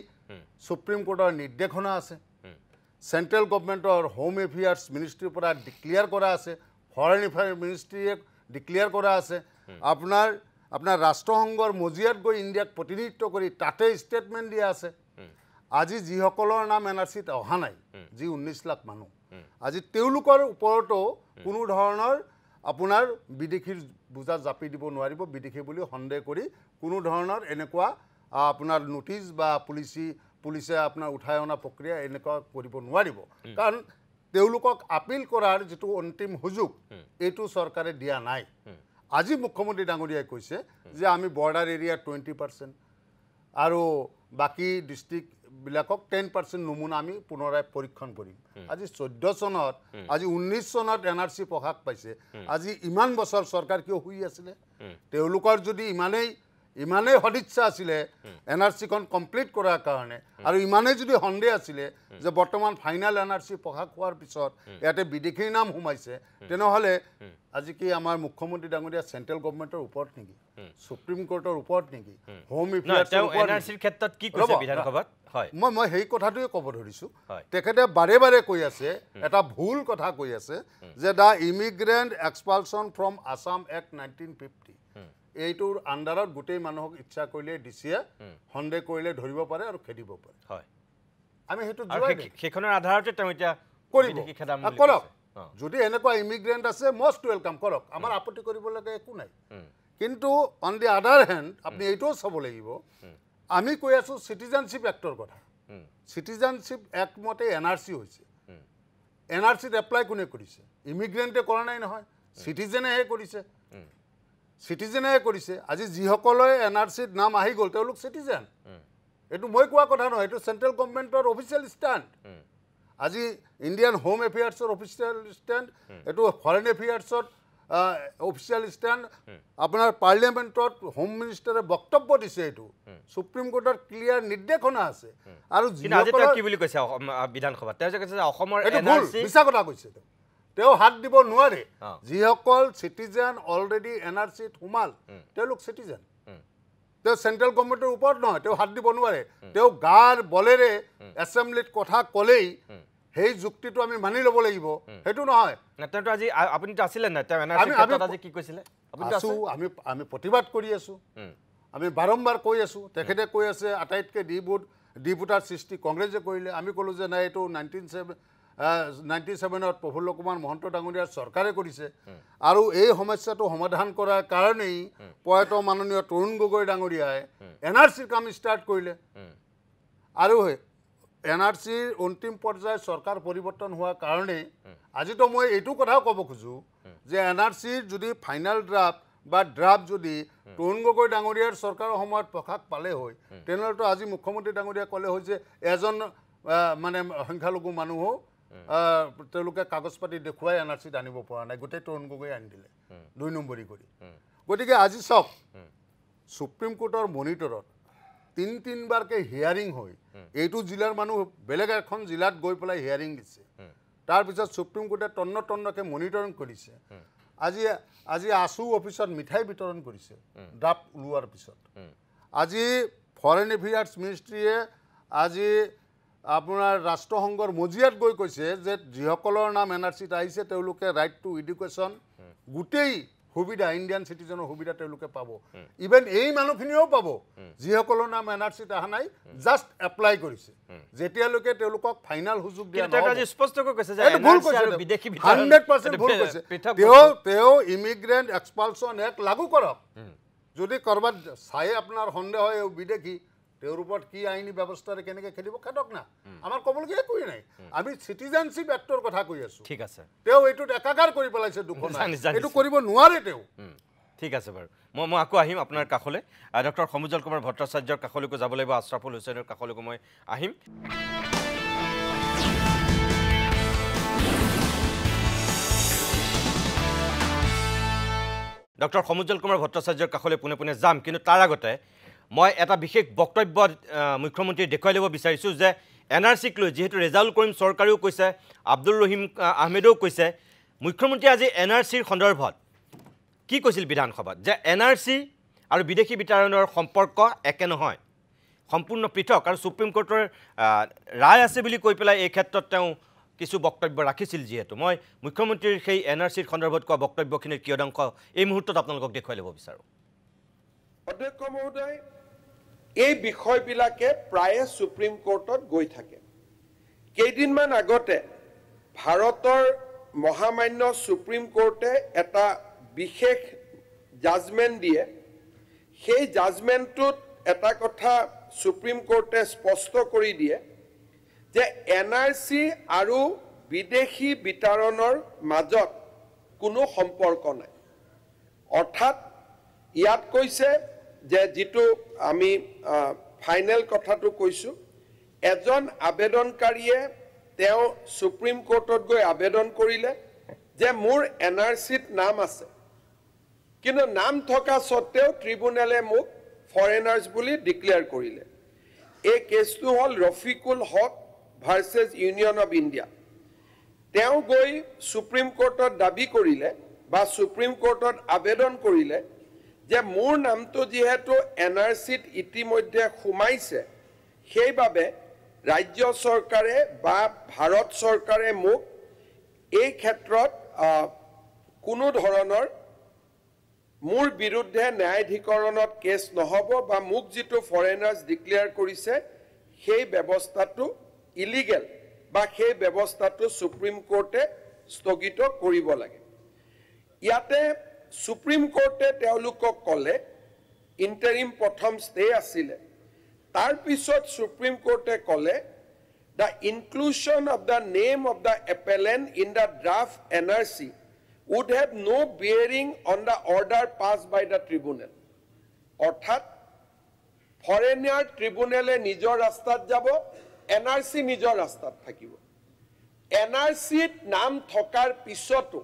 সুপ্ৰিম কোৰ্টৰ নিৰ্দেশনা আছে সেন্ট্ৰেল গভৰ্ণমেণ্টৰ হোম এফেয়াৰ্স মিনিষ্ট্ৰীৰ পৰা ডিক্লেয়াৰ কৰা আছে ফৰেন এফেয়াৰ্স মিনিষ্ট্ৰীয়ে ডিক্লেয়াৰ কৰা আছে আপোনাৰ ৰাষ্ট্ৰসংঘৰ মজিয়াত গৈ ইণ্ডিয়াক প্ৰতিনিধিত্ব কৰি তাতে ষ্টেটমেণ্ট দিয়া আছে আজি যিসকলৰ নাম এনআৰচিত অহা নাই যি 19 লাখ মানুহ আজি তেওঁলোকৰ ওপৰতো কোনো ধৰণৰ আপোনাৰ বিদেশীৰ বুজা জাপি দিব নোৱাৰিব বিদেশী বুলি সন্দেহ কৰি কোনো ধৰণৰ এনেকুৱা আপোনাৰ নোটিছ বা পুলিচে আপোনাৰ উঠাই অনা প্ৰক্ৰিয়া এনেকুৱা কৰিব নোৱাৰিব কাৰণ তেওঁলোকক আপিল কৰাৰ যেটো অন্তিম সুযোগ এইটো চৰকাৰে দিয়া নাই আজি মুখ্যমন্ত্ৰী ডাঙৰীয়াই কৈছে যে আমি বৰ্ডাৰ এৰিয়া 20% আৰু বাকি ডিস্ট্ৰিক্ট বিলাকক 10% নমুনা আমি পুনৰাই পৰীক্ষণ কৰিম আজি 14 চনত আজি 19 চনত এনআৰচি প্ৰকাশ পাইছে আজি ইমান বছৰ চৰকাৰ কিয় হুই আছিল তেওঁলোকৰ যদি ইমানেই সদিচ্ছা আছিল এনআৰচিখন কমপ্লিট কৰাৰ কাৰণে আৰু ইমানেই যদি সন্দেহ আছিল যে বৰ্তমান ফাইনাল এনআৰচি প্ৰকাশ হোৱাৰ পিছত ইয়াতে বিদেশীৰ নাম সোমাইছে তেনেহলে আজি কি আমাৰ মুখ্যমন্ত্ৰী ডাঙৰীয়া সেন্ট্ৰেল গভৰ্ণমেণ্টৰ ওপৰত নেকি সুপ্ৰিম কোৰ্টৰ ওপৰত নেকি হোম এফেয়াৰ্ছৰ ওপৰত এনআৰচিৰ ক্ষেত্ৰত কি কৈছে বিধানসভাত হয় মই সেই কথাটোৱে ক'ব ধৰিছো তেখেতে বাৰে বাৰে কৈ আছে এটা ভুল কথা কৈ আছে যে দা immigrant expulsion from Assam act 1950 এইটোৰ আন্ডাৰত গোটেই মানুহক ইচ্ছা কৰিলে ডিচিয়ে সন্দেহ কৰিলে ধৰিব পাৰে আৰু খেদিব পাৰে হয় আমি হেতু জুৱাই সেইখনৰ আধাৰতে তেওঁ এতিয়া কৰিব কৰক हाँ। যদি এনেকুৱা ইমিগ্ৰেণ্ট আছে মষ্ট ওয়েলকাম কৰক আমাৰ আপত্তি কৰিব লাগে একো নাই কিন্তু অন দি আদাৰ হ্যান্ড আপনি এইটো চাব লাগিব আমি কৈ আছো সিটিজেনশিপ এক্টৰ কথা সিটিজেনশিপ এক্ট মতে এনআৰসি হৈছে এনআৰসিত এপ্লাই কোনে কৰিছে ইমিগ্ৰেণ্টে কৰা নাই নহয় সিটিজেনেহে কৰিছে সিটিজেনেহে কৰিছে আজি যিসকলে এনআৰসিত নাম আহি গ'ল তেওঁলোক সিটিজেন এটো মই কোৱা কথা নহয় এটো সেন্ট্ৰেল গভৰ্ণমেণ্টৰ অফিচিয়েল ষ্টেণ্ড আজি ইন্ডিয়ান হোম এফেয়াৰ্ছৰ অফিচিয়েল ষ্টেণ্ড এটো ফৰেন এফেয়াৰ্ছৰ অফিচিয়েল ষ্টেণ্ড আপোনাৰ পাৰ্লিয়ামেণ্টত হোম মিনিষ্টাৰে বক্তব্য দিছে এটো সুপ্ৰিম কোৰ্টৰ ক্লিয়াৰ নিৰ্দেশনা আছে আৰু যিসকলে কি বুলি কৈছে বিধানসভা তেওঁ যে কৈছে অসমৰ এনআৰসি মিছা কথা কৈছে তেওঁ হাত দিব নোৱাৰে যিসকল সিটিজেন অলৰেডি এনআৰসিত সোমাল তেওঁলোক সিটিজেন তেওঁ সেন্ট্ৰেল গভৰ্ণমেণ্টৰ ওপৰত নহয় তেওঁ হাত দিব নোৱাৰে তেওঁ গাৰ বলেৰে এছেম্বলিত কথা কলেই সেই যুক্তিটো আমি মানি ল'ব লাগিব সেইটো নহয় তেওঁটো আজি আপুনিতো আছিলে নাই তেওঁ এনআৰসি ক্ষেত্ৰত আজি কি কৈছিলে আপুনিতো আছো আমি প্ৰতিবাদ কৰি আছো আমি বাৰম্বাৰ কৈ আছো তেখেতে কৈ আছে আটাইতকৈ দ্বিভোটাৰ সৃষ্টি কংগ্ৰেছে কৰিলে আমি ক'লো যে নাই এইটো 97ত প্ৰফুল্ল কুমাৰ মহন্ত ডাঙৰীয়াৰ চৰকাৰে কৰিছে আৰু এই সমস্যাটো সমাধান কৰাৰ কাৰণেই প্ৰয়াত মাননীয় তৰুণ গগৈ ডাঙৰীয়াই এনআৰচিৰ কাম ষ্টাৰ্ট কৰিলে আৰু এনআৰচিৰ অন্তিম পৰ্যায়ৰ চৰকাৰ পৰিৱৰ্তন হোৱাৰ কাৰণে আজিতো মই এইটো কথাও ক'ব খোজো যে এনআৰচিৰ যদি ফাইনেল ড্ৰাফ্ট যদি তৰুণ গগৈ ডাঙৰীয়াৰ চৰকাৰৰ সময়ত প্ৰকাশ পালে হয় তেনেহ'লেতো আজি মুখ্যমন্ত্ৰী ডাঙৰীয়াই ক'লে হয় যে এজন মানে সংখ্যালঘু মানুহো তেওঁলোকে কাগজ পাতি দেখুৱাই এনআৰচিত আনিব পৰা নাই গোটেই তৰুণ গগৈ আনি দিলে 2 নম্বৰী কৰি গতিকে আজি চাওক সুপ্ৰিম কোৰ্টৰ মনিটৰত তিনিবাৰকৈ হিয়াৰিং হৈ এইটো জিলাৰ মানুহ বেলেগ এখন জিলাত গৈ পেলাই হিয়াৰিং দিছে তাৰপিছত সুপ্ৰিম কোৰ্টে তন্নকে মনিটৰিং কৰিছে আজি আছু অফিচত মিঠাই বিতৰণ কৰিছে ড্ৰাফ্ট ওলোৱাৰ পিছত আজি ফৰেন এফেয়াৰ্ছ মিনিষ্ট্ৰীয়ে আজি আপোনাৰ ৰাষ্ট্ৰসংঘৰ মজিয়াত গৈ কৈছে যে যিসকলৰ নাম এনআৰচিত আহিছে তেওঁলোকে ৰাইট টু এডুকেশ্যন গোটেই সুবিধা ইণ্ডিয়ান চিটিজেনৰ সুবিধা তেওঁলোকে পাব ইভেন এই মানুহখিনিও পাব যিসকলৰ নাম এনআৰচিত অহা নাই জাষ্ট এপ্লাই কৰিছে যেতিয়ালৈকে তেওঁলোকক ফাইনেল সুযোগ দিয়া নহয় স্পষ্টকৈ কৈছে যে এনআৰচি আৰু বিদেশী 100% ভুল কৈছে তেওঁ ইমিগ্ৰেণ্ট এক্সপালচন এক্ট লাগু কৰক যদি কৰবাত চাই আপোনাৰ সন্দেহ হয় বিদেশী তেওঁৰ ওপৰত কি আইনী ব্যৱস্থাৰে কেনেকৈ খেলিব খেদক না আমাৰ ক'বলগীয়া একোৱেই নাই আমি চিটিজেনশ্বিপ এক্টৰ কথা কৈ আছো ঠিক আছে তেওঁ এইটোত একাকাৰ কৰি পেলাইছে দুখন এইটো কৰিব নোৱাৰে তেওঁ ঠিক আছে বাৰু মই আকৌ আহিম আপোনাৰ কাষলৈ ডক্টৰ সমুজল কুমাৰ ভট্টাচাৰ্যৰ কাষলৈকো যাব লাগিব আশৰাফুল হুছেইনৰ কাষলৈকো মই আহিম ডক্টৰ সমুজল কুমাৰ ভট্টাচাৰ্যৰ কাষলৈ পোনে যাম কিন্তু তাৰ আগতে মই এটা বিশেষ বক্তব্য মুখ্যমন্ত্ৰীয়ে দেখুৱাই ল'ব বিচাৰিছোঁ যে এনআৰচিক লৈ যেহেতু ৰেজাউল কৰিম চৰকাৰেও কৈছে আব্দুল ৰহিম আহমেদেও কৈছে মুখ্যমন্ত্ৰীয়ে আজি এনআৰচিৰ সন্দৰ্ভত কি কৈছিল বিধানসভাত যে এনআৰচি আৰু বিদেশী বিতৰণৰ সম্পৰ্ক একে নহয় সম্পূৰ্ণ পৃথক আৰু সুপ্ৰিম কোৰ্টৰ ৰায় আছে বুলি কৈ পেলাই এই ক্ষেত্ৰত তেওঁ কিছু বক্তব্য ৰাখিছিল যিহেতু মই মুখ্যমন্ত্ৰীৰ সেই এনআৰচিৰ সন্দৰ্ভত কোৱা বক্তব্যখিনিৰ কিয়দাংশ এই মুহূৰ্তত আপোনালোকক দেখুৱাই ল'ব বিচাৰোঁ অধ্যক্ষ মহোদয় এই বিষয়বিলাকে প্ৰায়ে সুপ্ৰিম কোৰ্টত গৈ থাকে কেইদিনমান আগতে ভাৰতৰ মহামান্য সুপ্ৰিম কোৰ্টে এটা বিশেষ জাজমেণ্ট দিয়ে সেই জাজমেণ্টটোত এটা কথা সুপ্ৰিম কোৰ্টে স্পষ্ট কৰি দিয়ে যে এনআৰচি আৰু বিদেশী বিতৰণৰ মাজত কোনো সম্পৰ্ক নাই অৰ্থাৎ ইয়াত কৈছে যে যিটো আমি ফাইনেল কথাটো কৈছোঁ এজন আবেদনকাৰীয়ে তেওঁ সুপ্ৰিম কোৰ্টত গৈ আবেদন কৰিলে যে মোৰ এনআৰচিত নাম আছে কিন্তু নাম থকা সত্ত্বেও ট্ৰিব্যুনেলে মোক ফৰেনাৰ্ছ বুলি ডিক্লেয়াৰ কৰিলে এই কেছটো হ'ল ৰফিকুল হক ভাৰ্চেছ ইউনিয়ন অফ ইণ্ডিয়া তেওঁ গৈ সুপ্ৰিম কোৰ্টত দাবী কৰিলে বা সুপ্ৰিম কোৰ্টত আবেদন কৰিলে যে মোৰ নামটো যিহেতু এনআৰচিত ইতিমধ্যে সোমাইছে সেইবাবে ৰাজ্য চৰকাৰে বা ভাৰত চৰকাৰে মোক এই ক্ষেত্ৰত কোনো ধৰণৰ মোৰ বিৰুদ্ধে ন্যায়াধিকৰণত কেছ নহ'ব বা মোক যিটো ফৰেনাৰ্ছ ডিক্লেয়াৰ কৰিছে সেই ব্যৱস্থাটো ইলিগেল বা সেই ব্যৱস্থাটো সুপ্ৰিম কোৰ্টে স্থগিত কৰিব লাগে ইয়াতে সুপ্ৰিম কোৰ্টে তেওঁলোকক ক'লে ইণ্টাৰিম প্ৰথম ষ্টে আছিলে তাৰ পিছত সুপ্ৰিম কোৰ্টে ক'লে the inclusion of the name of the appellant in the draft NRC would have no bearing on the order passed by the tribunal. অৰ্থাৎ ফৰেনাৰ ট্ৰিব্যুনেলে নিজৰ ৰাস্তাত যাব এনআৰচি নিজৰ ৰাস্তাত থাকিব এনআৰচিত নাম থকাৰ পিছতো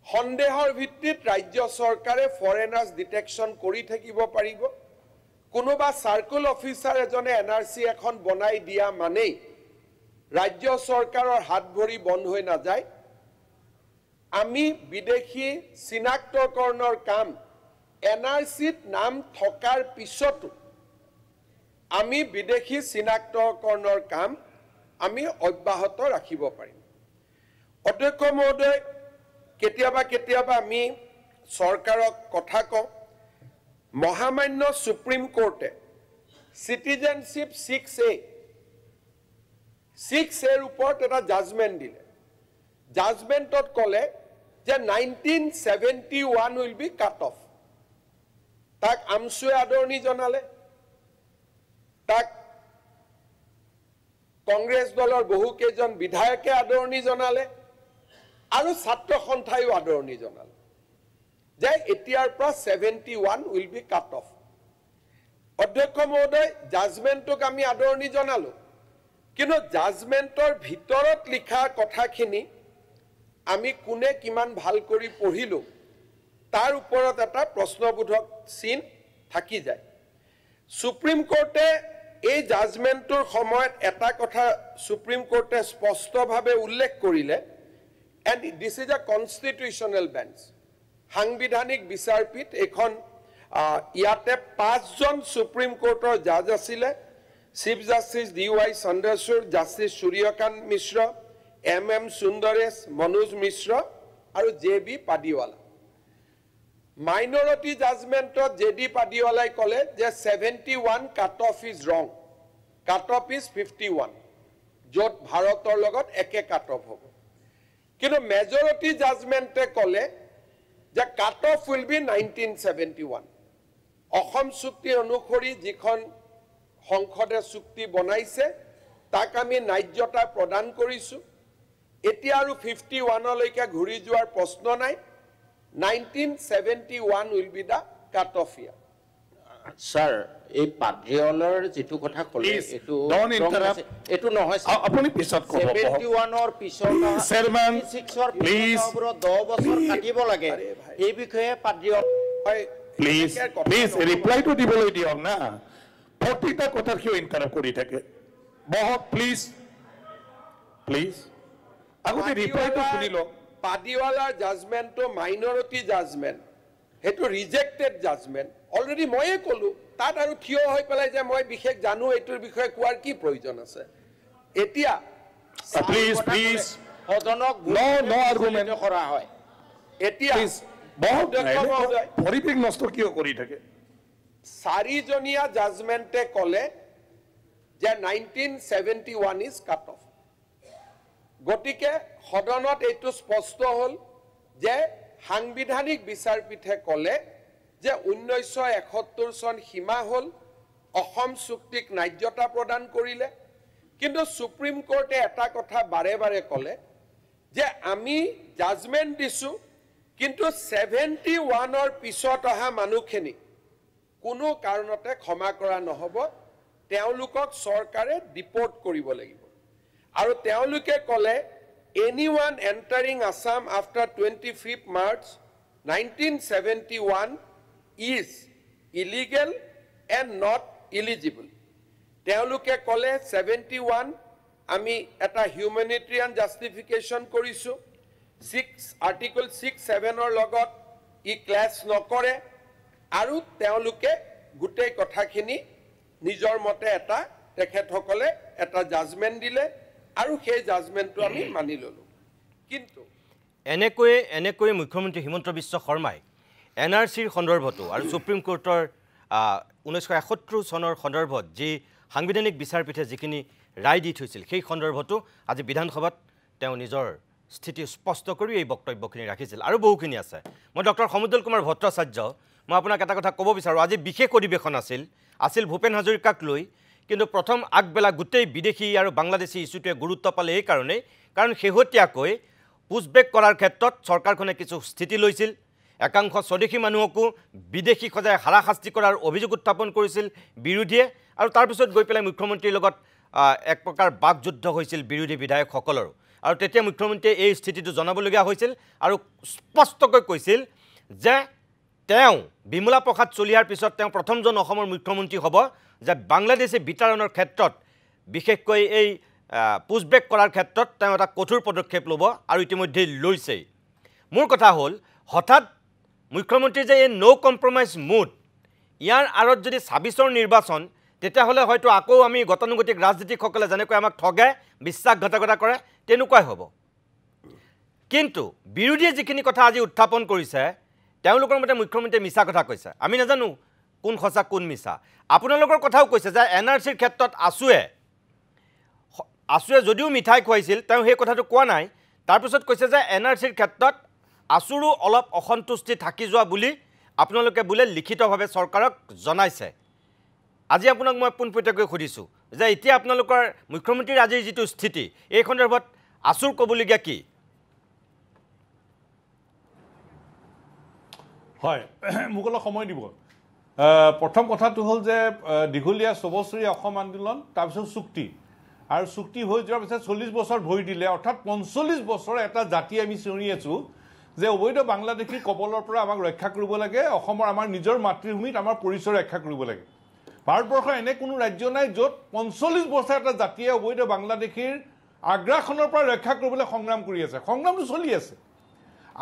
সন্দেহৰ ভিত্তিত ৰাজ্য চৰকাৰে ফৰেনাৰ্ছ ডিটেকশ্যন কৰি থাকিব পাৰিব কোনোবা চাৰ্কুল অফিচাৰ এজনে এনআৰচি এখন বনাই দিয়া মানেই ৰাজ্য চৰকাৰৰ হাত ভৰি বন্ধ হৈ নাযায় আমি বিদেশী চিনাক্তকৰণৰ কাম এনআৰচিত নাম থকাৰ পিছতো আমি বিদেশী চিনাক্তকৰণৰ কাম আমি অব্যাহত ৰাখিব পাৰিম অধ্যক্ষ মহোদয় কেতিয়াবা আমি চৰকাৰক কথা কওঁ মহামান্য সুপ্ৰিম কোৰ্টে সিটিজেনশিপ 6A ৰ ওপৰত এটা জাজমেন্ট দিলে জাজমেন্টত ক'লে যে 1971 will be cut off তাক আমসুৱে আদৰণি জনালে তাক কংগ্ৰেছ দলৰ বহু কেইজন বিধায়কে আদৰণি জনালে আৰু ছাত্ৰ সন্থায়ো আদৰণি জনালে যে এতিয়াৰ পৰা 71 will be cut off অধ্যক্ষ মহোদয় জাজমেন্টক আমি আদৰণি জনালো কিন্তু জাজমেন্টৰ ভিতৰত লিখা কথাখিনি আমি কোনে কিমান ভাল কৰি পঢ়িলো তাৰ ওপৰত এটা প্ৰশ্নবোধক চিন থাকি যায় সুপ্ৰিম কোৰ্টে এই জাজমেন্টৰ সময়ত এটা কথা সুপ্ৰিম কোৰ্টে স্পষ্টভাৱে উল্লেখ কৰিলে and this is a constitutional bench সাংবিধানিক বিচাৰপীঠ এখন ইয়াতে 5 জন সুপ্ৰিম কোৰ্টৰ জাজ আছিল চিফ জাষ্টিস DY চন্দ্ৰচূড় জাষ্টিস সূৰ্যকান্ত মিশ্ৰ MM সুন্দৰেশ মনোজ মিশ্ৰ আৰু JB পাদিৱালা মাইনৰিটি জাজমেন্টত JD পাদিৱালাই ক'লে যে 71 কাট অফ ইজ ৰং কাট অফ ইজ 51 য'ত ভাৰতৰ লগত একে কাট অফ হ'ব কিন্তু মেজৰিটি জাজমেন্টে ক'লে যে cut off will be 1971 Assam চুক্তি অনুসৰি যিখন সংসদে চুক্তি বনাইছে তাক আমি ন্যায্যতা প্ৰদান কৰিছো এতিয়া আৰু 51 লৈকে ঘূৰি যোৱাৰ প্ৰশ্ন নাই 1971 will be the cut off year sir এই পাদ্ৰিৱালাৰ যেটো কথা ক'লে এটো নহয় আপুনি পিছত ক'ব 71 ৰ পিছত চেয়াৰম্যান 6 ৰ প্লিজ 10 বছৰ কাটিব লাগে এই বিষয়ে পাদ্ৰিৱালা প্লিজ ৰিপ্লাইটো দিবলৈ দিয়ক না প্ৰতিটা কথা কিয় ইন্টাৰাপ্ট কৰি থাকে বহক প্লিজ আগতে ৰিপ্লাইটো শুনি লওক পাদিৱালাৰ জাজমেন্টটো মাইনৰিটি জাজমেন্ট হেতু ৰিজেক্টেড জাজমেন্ট অলৰেডি ময়ে ক'লো তাত আৰু থিয় হৈ পেলাই যে মই বিশেষ জানো এটোৰ বিষয়ে কোৱাৰ কি প্ৰয়োজন আছে এতিয়া প্লিজ সদনক নো আৰ্গুমেন্ট কৰা হয় এতিয়া বহুত পৰিৱেশ নষ্ট কিয় কৰি থাকে 4 জনীয়া জাজমেন্টে ক'লে যে 1971 ইজ কাট অফ গতিকে সদনত এইটো স্পষ্ট হ'ল যে সাংবিধানিক বিচাৰপীঠে ক'লে যে 1971 চন সীমা হ'ল অসম চুক্তিক ন্যায্যতা প্ৰদান কৰিলে কিন্তু সুপ্ৰিম কোৰ্টে এটা কথা বাৰে বাৰে ক'লে যে আমি জাজমেন্ট দিছো কিন্তু 71 ৰ পিছত অহা মানুহখিনি কোনো কাৰণতে ক্ষমা কৰা নহব তেওঁলোকক চৰকাৰে ডিপোৰ্ট কৰিব লাগিব আৰু তেওঁলোকে ক'লে anyone entering Assam after 25th March 1971 is illegal and not eligible তেওঁলোকে ক'লে 71 আমি এটা humanitarian justification কৰিছো 6 article 6-7 ৰ লগত ই ক্লাছ নকৰে আৰু তেওঁলোকে গুটেই কথাখিনি নিজৰ মতে এটা তেখেতসকলে এটা জাজমেন্ট দিলে আৰু সেই জাজমেন্টটো আমি মানি ললো কিন্তু এনেকৈ মুখ্যমন্ত্ৰী হিমন্ত বিশ্ব শৰ্মাই NRCৰ সন্দৰ্ভতো আৰু সুপ্ৰিম কোৰ্টৰ 1971 চনৰ সন্দৰ্ভত যি সাংবিধানিক বিচাৰপীঠে যিখিনি ৰায় দি থৈছিল সেই সন্দৰ্ভতো আজি বিধানসভাত তেওঁ নিজৰ স্থিতি স্পষ্ট কৰি এই বক্তব্যখিনি ৰাখিছিল আৰু বহুখিনি আছে মই ডক্টৰ সমুদ্ৰ কুমাৰ ভট্টাচাৰ্য মই আপোনাক এটা কথা ক'ব বিচাৰোঁ আজি বিশেষ অধিৱেশন আছিল ভূপেন হাজৰিকাক লৈ কিন্তু প্ৰথম আগবেলা গোটেই বিদেশী আৰু বাংলাদেশী ইস্যুটোৱে গুৰুত্ব পালে এই কাৰণেই কাৰণ শেহতীয়াকৈ পুছবেক কৰাৰ ক্ষেত্ৰত চৰকাৰখনে কিছু স্থিতি লৈছিল একাংশ স্বদেশী মানুহকো বিদেশী সজাই হাৰাশাস্তি কৰাৰ অভিযোগ উত্থাপন কৰিছিল বিৰোধীয়ে আৰু তাৰপিছত গৈ পেলাই মুখ্যমন্ত্ৰীৰ লগত এক প্ৰকাৰ বাকযুদ্ধ হৈছিল বিৰোধী বিধায়কসকলৰ আৰু তেতিয়া মুখ্যমন্ত্ৰীয়ে এই স্থিতিটো জনাবলগীয়া হৈছিল আৰু স্পষ্টকৈ কৈছিল যে তেওঁ বিমলা প্ৰসাদ চলিহাৰ পিছত তেওঁ প্ৰথমজন অসমৰ মুখ্যমন্ত্ৰী হ'ব যে বাংলাদেশী বিতৰণৰ ক্ষেত্ৰত বিশেষকৈ এই পুছবেক কৰাৰ ক্ষেত্ৰত তেওঁ এটা কঠোৰ পদক্ষেপ ল'ব আৰু ইতিমধ্যে লৈছে মোৰ কথা হ'ল হঠাৎ মুখ্যমন্ত্ৰী যে এই নো কম্প্ৰমাইজ মুড ইয়াৰ আঁৰত যদি 26ৰ নিৰ্বাচন তেতিয়াহ'লে হয়তো আকৌ আমি গতানুগতিক ৰাজনীতিকসকলে যেনেকৈ আমাক ঠগে বিশ্বাসঘাতকতা কৰে তেনেকুৱাই হ'ব কিন্তু বিৰোধীয়ে যিখিনি কথা আজি উত্থাপন কৰিছে তেওঁলোকৰ মতে মুখ্যমন্ত্ৰীয়ে মিছা কথা কৈছে আমি নাজানো কোন সঁচা কোন মিছা আপোনালোকৰ কথাও কৈছে যে এনআৰচিৰ ক্ষেত্ৰত আছুৱে যদিও মিঠাই খুৱাইছিল তেওঁ সেই কথাটো কোৱা নাই তাৰপিছত কৈছে যে এনআৰচিৰ ক্ষেত্ৰত আছুৰো অলপ অসন্তুষ্টি থাকি যোৱা বুলি আপোনালোকে বোলে লিখিতভাৱে চৰকাৰক জনাইছে আজি আপোনাক মই পোনপটীয়াকৈ সুধিছোঁ যে এতিয়া আপোনালোকৰ মুখ্যমন্ত্ৰীৰ আজিৰ যিটো স্থিতি এই সন্দৰ্ভত আছুৰ ক'বলগীয়া কি হয় মোক অলপ সময় দিব প্ৰথম কথাটো হ'ল যে দীঘলীয়া ৬ বছৰীয়া অসম আন্দোলন তাৰপিছত চুক্তি আৰু চুক্তি হৈ যোৱাৰ পিছত ৪০ বছৰ ভৰি দিলে অৰ্থাৎ ৪৫ বছৰ এটা জাতি আমি চিঞৰি আছোঁ যে অবৈধ বাংলাদেশী কবলৰ পৰা আমাক ৰক্ষা কৰিব লাগে অসমৰ আমাৰ নিজৰ মাতৃভূমিত আমাৰ পৰিচয় ৰক্ষা কৰিব লাগে ভাৰতবৰ্ষৰ এনে কোনো ৰাজ্য নাই য'ত ৪৫ বছৰ এটা জাতিয়ে অবৈধ বাংলাদেশীৰ আগ্ৰাসনৰ পৰা ৰক্ষা কৰিবলৈ সংগ্ৰাম কৰি আছে সংগ্ৰামটো চলি আছে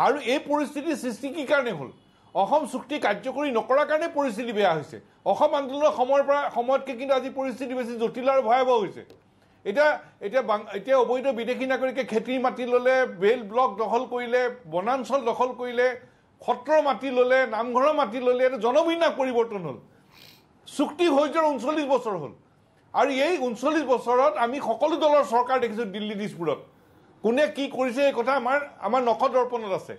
আৰু এই পৰিস্থিতিৰ সৃষ্টি কি কাৰণে হ'ল অসম চুক্তি কাৰ্যকৰী নকৰাৰ কাৰণে পৰিস্থিতি বেয়া হৈছে অসম আন্দোলনৰ সময়তকৈ কিন্তু আজি পৰিস্থিতি বেছি জটিল আৰু ভয়াৱহ হৈছে এতিয়া অবৈধ বিদেশী নাগৰিকে খেতিৰ মাটি ল'লে বেল ব্লক দখল কৰিলে বনাঞ্চল দখল কৰিলে সত্ৰৰ মাটি ল'লে নামঘৰৰ মাটি ল'লে এটা জনবিন্যাস পৰিৱৰ্তন হ'ল চুক্তি হৈ যোৱাৰ ৩৯ বছৰ হ'ল আৰু এই ৩৯ বছৰত আমি সকলো দলৰ চৰকাৰ দেখিছোঁ দিল্লী দিছপুৰত কোনে কি কৰিছে এই কথা আমাৰ নখ দৰ্পণত আছে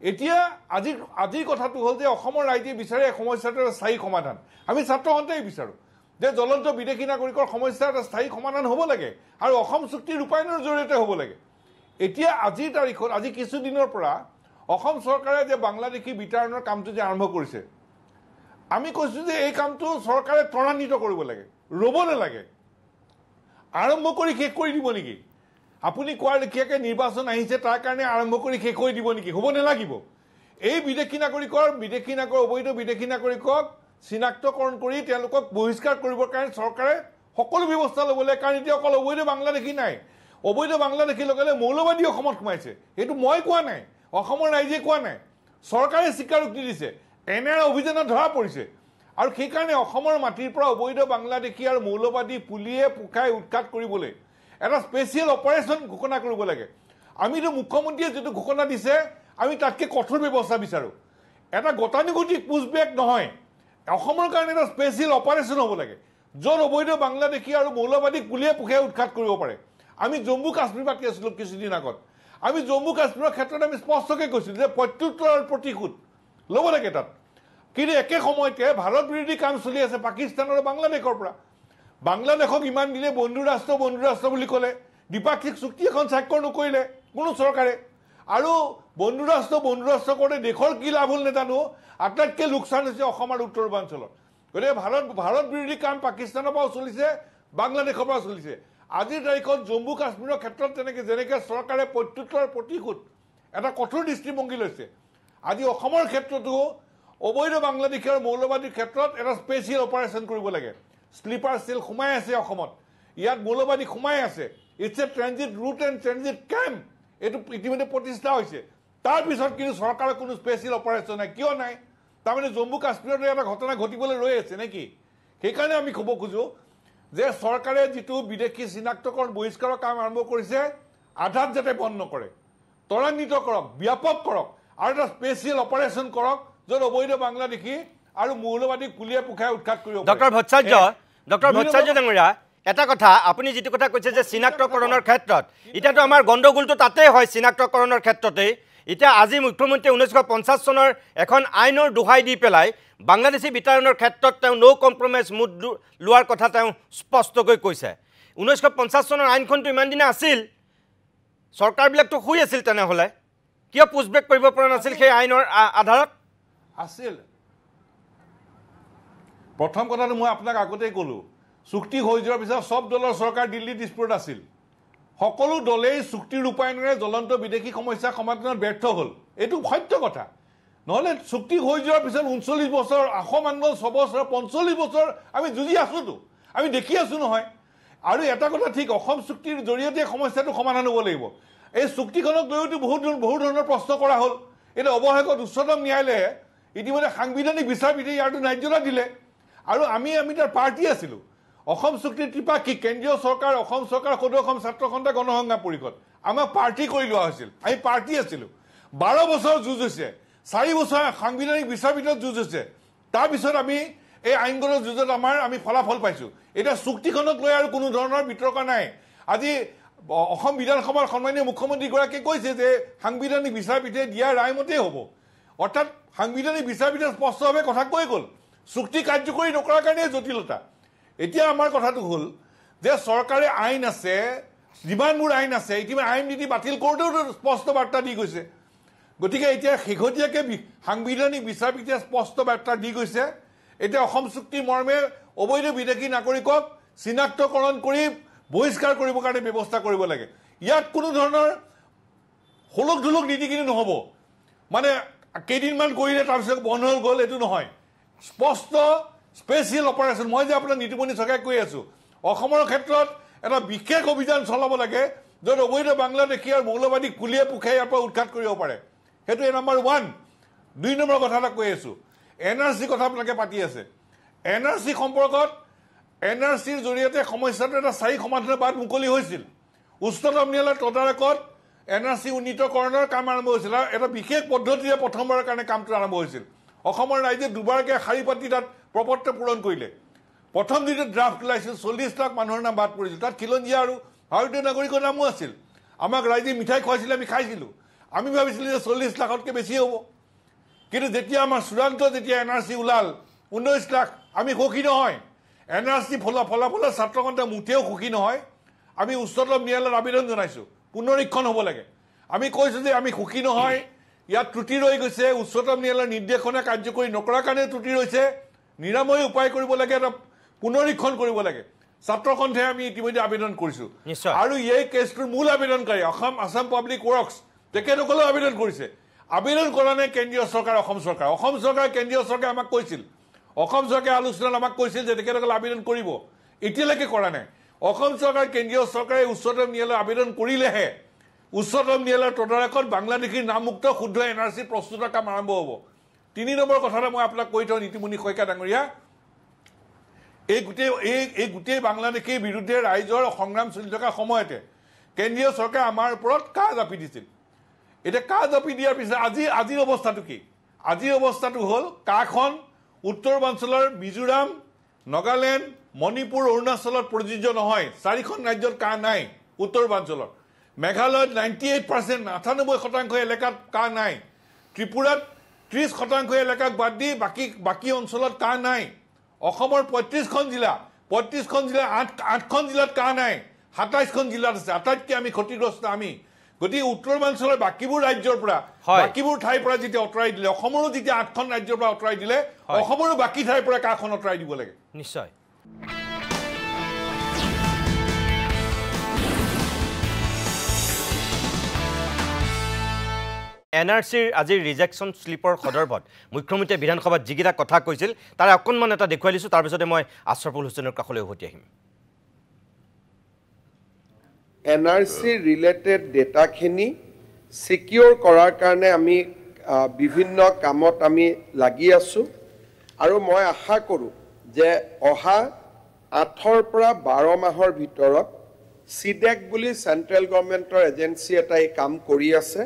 এতিয়া আজিৰ কথাটো হ'ল যে অসমৰ ৰাইজে বিচাৰে এই সমস্যাটোৰ স্থায়ী সমাধান আমি ছাত্ৰ সন্থাই বিচাৰোঁ যে জ্বলন্ত বিদেশী নাগৰিকৰ সমস্যাৰ এটা স্থায়ী সমাধান হ'ব লাগে আৰু অসম চুক্তি ৰূপায়ণৰ জৰিয়তে হ'ব লাগে এতিয়া আজিৰ তাৰিখত আজি কিছুদিনৰ পৰা অসম চৰকাৰে যে বাংলাদেশী বিতৰণৰ কামটো যে আৰম্ভ কৰিছে আমি কৈছোঁ যে এই কামটো চৰকাৰে ত্বৰান্বিত কৰিব লাগে ৰ'ব নালাগে আৰম্ভ কৰি শেষ কৰি দিব নেকি আপুনি কোৱাৰ লেখীয়াকৈ নিৰ্বাচন আহিছে তাৰ কাৰণে আৰম্ভ কৰি শেষ কৰি দিব নেকি হ'ব নালাগিব এই অবৈধ বিদেশী নাগৰিকক চিনাক্তকৰণ কৰি তেওঁলোকক বহিষ্কাৰ কৰিবৰ কাৰণে চৰকাৰে সকলো ব্যৱস্থা ল'ব লাগে কাৰণ এতিয়া অকল অবৈধ বাংলাদেশী নাই অবৈধ বাংলাদেশীৰ লগে লগে মৌলবাদী অসমত সোমাইছে এইটো মই কোৱা নাই অসমৰ ৰাইজে কোৱা নাই চৰকাৰে স্বীকাৰোক্তি দিছে এনে অভিযানত ধৰা পৰিছে আৰু সেইকাৰণে অসমৰ মাটিৰ পৰা অবৈধ বাংলাদেশী আৰু মৌলবাদী পুলিয়ে পোখাই উৎখাত কৰিবলৈ এটা স্পেচিয়েল অপাৰেশ্যন ঘোষণা কৰিব লাগে আমিতো মুখ্যমন্ত্ৰীয়ে যিটো ঘোষণা দিছে আমি তাতকৈ কঠোৰ ব্যৱস্থা বিচাৰোঁ এটা গতানুগতিক পুছবেক নহয় অসমৰ কাৰণে এটা স্পেচিয়েল অপাৰেশ্যন হ'ব লাগে য'ত অবৈধ বাংলাদেশী আৰু মৌলবাদীক পুলিয়ে পোখাই উৎখাত কৰিব পাৰে আমি জম্মু কাশ্মীৰ পাতি আছিলোঁ কিছুদিন আগত আমি জম্মু কাশ্মীৰৰ ক্ষেত্ৰত আমি স্পষ্টকৈ কৈছিলোঁ যে প্ৰত্যুত্তৰৰ প্ৰতিশোধ ল'ব লাগে তাত কিন্তু একে সময়তে ভাৰত বিৰোধী কাম চলি আছে পাকিস্তান আৰু বাংলাদেশৰ পৰা বাংলাদেশক ইমান দিনে বন্ধু ৰাষ্ট্ৰ বুলি ক'লে দ্বিপাক্ষিক চুক্তি এখন স্বাক্ষৰ নকৰিলে কোনো চৰকাৰে আৰু বন্ধু ৰাষ্ট্ৰ কৰোঁতে দেশৰ কি লাভ হ'ল নেজানো আটাইতকৈ লোকচান হৈছে অসম আৰু উত্তৰ পূৰ্বাঞ্চলত গতিকে ভাৰত বিৰোধী কাম পাকিস্তানৰ পৰাও চলিছে বাংলাদেশৰ পৰা চলিছে আজিৰ তাৰিখত জম্মু কাশ্মীৰৰ ক্ষেত্ৰত যেনেকৈ চৰকাৰে প্ৰত্যুত্তৰ প্ৰতিশোধ এটা কঠোৰ দৃষ্টিভংগী লৈছে আজি অসমৰ ক্ষেত্ৰতো অবৈধ বাংলাদেশী আৰু মৌলবাদীৰ ক্ষেত্ৰত এটা স্পেচিয়েল অপাৰেশ্যন কৰিব লাগে স্লিপাৰ চেল সোমাই আছে অসমত ইয়াত মৌলবাদী সোমাই আছে it's a transit route and transit camp এইটো ইতিমধ্যে প্ৰতিষ্ঠা হৈছে তাৰপিছত কিন্তু চৰকাৰৰ কোনো স্পেচিয়েল অপাৰেশ্যন নাই কিয় নাই তাৰমানে জম্মু কাশ্মীৰতে এটা ঘটনা ঘটিবলৈ ৰৈ আছে নেকি সেইকাৰণে আমি ক'ব খোজোঁ যে চৰকাৰে যিটো বিদেশী চিনাক্তকৰণ বহিষ্কাৰৰ কাম আৰম্ভ কৰিছে আধাত যাতে বন্ধ নকৰে ত্বৰান্বিত কৰক ব্যাপক কৰক আৰু এটা স্পেচিয়েল অপাৰেশ্যন কৰক য'ত অবৈধ বাংলাদেশী আৰু মৌলবাদীক পুলিয়ে পোখাই উৎখাত কৰিব ডক্টৰ ভট্টাচাৰ্য ডাঙৰীয়া এটা কথা আপুনি যিটো কথা কৈছে যে চিনাক্তকৰণৰ ক্ষেত্ৰত এতিয়াতো আমাৰ গণ্ডগোলটো তাতেই হয় চিনাক্তকৰণৰ ক্ষেত্ৰতেই এতিয়া আজি মুখ্যমন্ত্ৰীয়ে 1950 চনৰ এখন আইনৰ দোহাই দি পেলাই বাংলাদেশী বিতৰণৰ ক্ষেত্ৰত তেওঁ নো কম্প্ৰমাইজ মুড লোৱাৰ কথা তেওঁ স্পষ্টকৈ কৈছে 1950 চনৰ আইনখনটো ইমান দিনে আছিল চৰকাৰবিলাকতো শুই আছিল তেনেহ'লে কিয় পুছবেক কৰিব পৰা নাছিল সেই আইনৰ আধাৰত আছিল প্ৰথম কথাটো মই আপোনাক আগতেই ক'লোঁ চুক্তি হৈ যোৱাৰ পিছত সব দলৰ চৰকাৰ দিল্লী দিছপুৰত আছিল সকলো দলেই চুক্তি ৰূপায়ণেৰে জ্বলন্ত বিদেশী সমস্যা সমাধানত ব্যৰ্থ হ'ল এইটো সত্য কথা নহ'লে চুক্তি হৈ যোৱাৰ পিছত 39 বছৰ অসম আন্দোলন 6 বছৰ 45 বছৰ আমি যুঁজি আছোঁতো আমি দেখি আছোঁ নহয় আৰু এটা কথা ঠিক অসম চুক্তিৰ জৰিয়তে সমস্যাটো সমাধান হ'ব লাগিব এই চুক্তিখনক লৈতো বহু ধৰণৰ প্ৰশ্ন কৰা হ'ল এতিয়া অৱশেষত উচ্চতম ন্যায়ালয়ে ইতিমধ্যে সাংবিধানিক বিচাৰপীঠে ইয়াৰটো ন্যায্যতা দিলে আৰু আমি তাৰ পাৰ্টি আছিলোঁ অসম চুক্তিৰ ত্ৰিপাক্ষিক কেন্দ্ৰীয় চৰকাৰ অসম চৰকাৰ সদৌ অসম ছাত্ৰ সন্থা গণসংগ্ৰাম পৰিষদ আমাক পাৰ্টি কৰি লোৱা হৈছিল আমি পাৰ্টি আছিলোঁ 12 বছৰ যুঁজ হৈছে 4 বছৰ সাংবিধানিক বিচাৰপীঠত যুঁজ হৈছে তাৰপিছত আমি এই আইনগত যুঁজত আমি ফলাফল পাইছোঁ এতিয়া চুক্তিখনক লৈ আৰু কোনো ধৰণৰ বিতৰ্ক নাই আজি অসম বিধানসভাৰ সন্মানীয় মুখ্যমন্ত্ৰীগৰাকীয়ে কৈছে যে সাংবিধানিক বিচাৰপীঠে দিয়া ৰায় মতেই হ'ব অৰ্থাৎ সাংবিধানিক বিচাৰপীঠে স্পষ্টভাৱে কথা কৈ গ'ল চুক্তি কাৰ্যকৰী নকৰাৰ কাৰণে জটিলতা এতিয়া আমাৰ কথাটো হ'ল যে চৰকাৰে আইন আছে যিমানবোৰ আইন আছে ইতিমধ্যে আইন নীতি বাতিল কৰোঁতেও স্পষ্ট বাৰ্তা দি গৈছে গতিকে এতিয়া শেহতীয়াকৈ সাংবিধানিক বিচাৰপীঠে স্পষ্ট বাৰ্তা দি গৈছে এতিয়া অসম চুক্তিৰ মৰ্মে অবৈধ বিদেশী নাগৰিকক চিনাক্তকৰণ কৰি বহিষ্কাৰ কৰিবৰ কাৰণে ব্যৱস্থা কৰিব লাগে ইয়াত কোনো ধৰণৰ হলক ঢুলক নীতি কিন্তু নহ'ব মানে কেইদিনমান কৰিলে তাৰপিছত বন্ধ হৈ গ'ল এইটো নহয় স্পষ্ট স্পেচিয়েল অপাৰেশ্যন মই যে আপোনাৰ নীতিমণি চৰকাৰে কৈ আছোঁ অসমৰ ক্ষেত্ৰত এটা বিশেষ অভিযান চলাব লাগে য'ত অবৈধ বাংলাদেশী আৰু মৌলবাদীক পুলিয়ে পোখে ইয়াৰ পৰা উৎখাত কৰিব পাৰে সেইটো নম্বৰ 1 2 নম্বৰ কথা এটা কৈ আছোঁ NRC কথা আপোনালোকে পাতি আছে NRC সম্পৰ্কত NRCৰ জৰিয়তে সমস্যাটো এটা স্থায়ী সমাধানৰ বাট মুকলি হৈছিল উচ্চতম ন্যায়ালয়ৰ তদাৰকত NRC উন্নীতকৰণৰ কাম আৰম্ভ হৈছিল আৰু এটা বিশেষ পদ্ধতিৰে প্ৰথমবাৰৰ কাৰণে কামটো আৰম্ভ হৈছিল অসমৰ ৰাইজে দুবাৰকৈ শাৰী পাতি তাত প্ৰপত্ৰ পূৰণ কৰিলে প্ৰথম যিটো ড্ৰাফ্ট ওলাইছিল 40 লাখ মানুহৰ নাম বাদ পৰিছিল তাত খিলঞ্জীয়া আৰু ভাৰতীয় নাগৰিকৰ নামো আছিল আমাক ৰাইজে মিঠাই খুৱাইছিলে আমি খাইছিলোঁ আমি ভাবিছিলোঁ যে 40 লাখতকৈ বেছি হ'ব কিন্তু যেতিয়া আমাৰ চূড়ান্ত যেতিয়া NRC ওলাল 19 লাখ আমি সুখী নহয় NRC ফলাফলৰ ছাত্ৰ সন্থা মুঠেও সুখী নহয় আমি উচ্চতম ন্যায়ালয়ত আবেদন জনাইছোঁ পুনৰীক্ষণ হ'ব লাগে আমি কৈছোঁ যে আমি সুখী নহয় ইয়াত ত্ৰুটি ৰৈ গৈছে উচ্চতম ন্যায়ালয়ৰ নিৰ্দেশনা কাৰ্যকৰী নকৰাৰ কাৰণে ত্ৰুটি ৰৈছে নিৰাময় উপায় কৰিব লাগে এটা পুনৰীক্ষণ কৰিব লাগে ছাত্ৰ সন্থাই আমি ইতিমধ্যে আবেদন কৰিছোঁ আৰু এই কেছটোৰ মূল আবেদনকাৰী আসাম পাব্লিক ৱৰ্কছ তেখেতসকলেও আবেদন কৰিছে আবেদন কৰা নাই কেন্দ্ৰীয় চৰকাৰ অসম চৰকাৰ কেন্দ্ৰীয় চৰকাৰে আমাক কৈছিল অসম চৰকাৰে আলোচনাত আমাক কৈছিল যে তেখেতসকলে আবেদন কৰিব এতিয়ালৈকে কৰা নাই অসম চৰকাৰ কেন্দ্ৰীয় চৰকাৰে উচ্চতম ন্যায়ালয়ত আবেদন কৰিলেহে উচ্চতম ন্যায়ালয়ৰ তদাৰকত বাংলাদেশীৰ নামমুক্ত শুদ্ধ NRC প্ৰস্তুতৰ কাম আৰম্ভ হ'ব 3 নম্বৰ কথাটো মই আপোনাক কৈ থওঁ নীতিমণি শইকীয়া ডাঙৰীয়া এই গোটেই বাংলাদেশীৰ বিৰুদ্ধে ৰাইজৰ সংগ্ৰাম চলি থকা সময়তে কেন্দ্ৰীয় চৰকাৰে আমাৰ ওপৰত কাজ জাপি দিছিল এতিয়া কাজ জাপি দিয়াৰ পিছত আজিৰ অৱস্থাটো কি আজিৰ অৱস্থাটো হ'ল কাখন উত্তৰাঞ্চলৰ মিজোৰাম নাগালেণ্ড মণিপুৰ অৰুণাচলত প্ৰযোজ্য নহয় 4খন ৰাজ্যত কা নাই উত্তৰাঞ্চলৰ মেঘালয়ত 98% 98% এলেকাত কা নাই ত্ৰিপুৰাত 30% এলেকাক বাদ দি বাকী অঞ্চলত কা নাই অসমৰ 35খন জিলা 8খন জিলাত কা নাই 27খন জিলাত আছে আটাইতকৈ আমি ক্ষতিগ্ৰস্ত আমি গতিকে উত্তৰাঞ্চলৰ বাকীবোৰ ৰাজ্যৰ পৰা বাকীবোৰ ঠাইৰ পৰা যেতিয়া আঁতৰাই দিলে অসমৰো যেতিয়া 8খন ৰাজ্যৰ পৰা আঁতৰাই দিলে অসমৰো বাকী ঠাইৰ পৰা কাখন আঁতৰাই দিব লাগে নিশ্চয় NRCৰ আজিৰ ৰিজেকশ্যন শ্লিপৰ সন্দৰ্ভত মুখ্যমন্ত্ৰীয়ে বিধানসভাত যিকেইটা কথা কৈছিল তাৰে অকণমান এটা দেখুৱাই দিছোঁ তাৰপিছতে মই আশ্ৰফুল হুছেইনৰ কাষলৈ উভতি আহিম NRC ৰিলেটেড ডেটাখিনি সিকিউৰ কৰাৰ কাৰণে আমি বিভিন্ন কামত আমি লাগি আছোঁ আৰু মই আশা কৰোঁ যে অহা 8ৰ পৰা 12 মাহৰ ভিতৰত CDEC বুলি চেণ্ট্ৰেল গভৰ্ণমেণ্টৰ এজেঞ্চি এটাই কাম কৰি আছে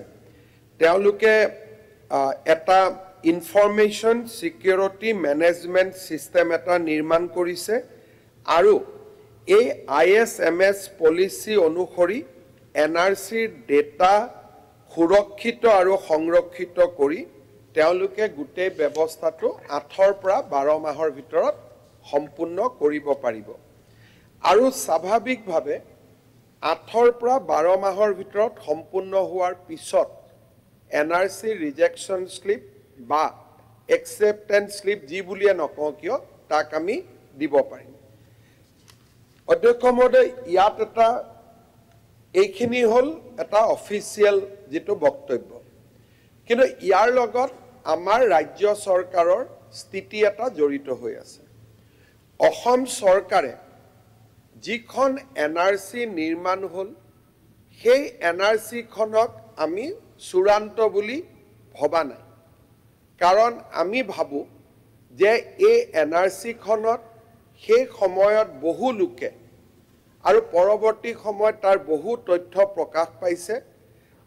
তেওঁলোকে এটা ইনফৰমেশ্যন ছিকিউৰিটি মেনেজমেণ্ট ছিষ্টেম এটা নিৰ্মাণ কৰিছে আৰু এই ISMS পলিচি অনুসৰি NRCৰ ডেটা সুৰক্ষিত আৰু সংৰক্ষিত কৰি তেওঁলোকে গোটেই ব্যৱস্থাটো 8ৰ পৰা 12 মাহৰ ভিতৰত সম্পূৰ্ণ কৰিব পাৰিব আৰু স্বাভাৱিকভাৱে 8ৰ পৰা 12 মাহৰ ভিতৰত সম্পূৰ্ণ হোৱাৰ পিছত NRC ৰিজেকশ্যন শ্লিপ বা একচেপ্টেন্স শ্লিপ যি বুলিয়ে নকওঁ কিয় তাক আমি দিব পাৰিম অধ্যক্ষ মহোদয় ইয়াত এটা এইখিনি হ'ল এটা অফিচিয়েল যেটো বক্তব্য কিন্তু ইয়াৰ লগত আমাৰ ৰাজ্য চৰকাৰৰ স্থিতি এটা জড়িত হৈ আছে অসম চৰকাৰে যিখন NRC নিৰ্মাণ হ'ল সেই NRC খনক আমি চূড়ান্ত বুলি ভবা নাই কাৰণ আমি ভাবো যে এই NRC খনত সেই সময়ত বহু লোকে আৰু পৰৱৰ্তী সময়ত তাৰ বহু তথ্য প্ৰকাশ পাইছে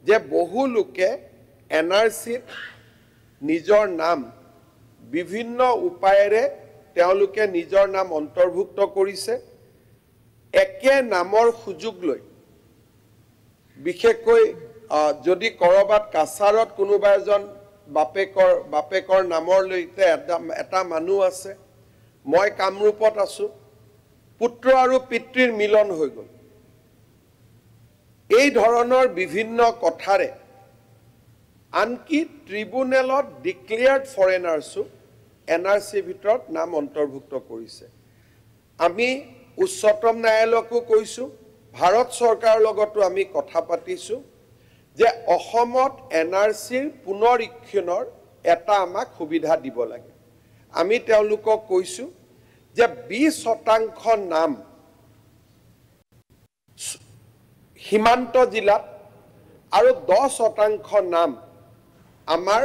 যে বহু লোকে NRCত নিজৰ নাম বিভিন্ন উপায়েৰে তেওঁলোকে নিজৰ নাম অন্তৰ্ভুক্ত কৰিছে একে নামৰ সুযোগ লৈ বিশেষকৈ যদি কৰবাত কাছাৰত কোনোবা এজন বাপেকৰ নামৰ লৈতে এটা মানুহ আছে মই কামৰূপত আছো পুত্ৰ আৰু পিতৃৰ মিলন হৈ গ'ল এই ধৰণৰ বিভিন্ন কথাৰে আনকি ট্ৰিব্যুনেলত ডিক্লেয়াৰ্ড ফৰেনাৰ্ছো NRCৰ ভিতৰত নাম অন্তৰ্ভুক্ত কৰিছে আমি উচ্চতম ন্যায়ালয়কো কৈছো ভাৰত চৰকাৰৰ লগতো আমি কথা পাতিছো যে অসমত NRCৰ পুনৰীক্ষণৰ এটা আমাক সুবিধা দিব লাগে আমি তেওঁলোকক কৈছো যে 20% নাম সীমান্ত জিলাত আৰু 10% নাম আমাৰ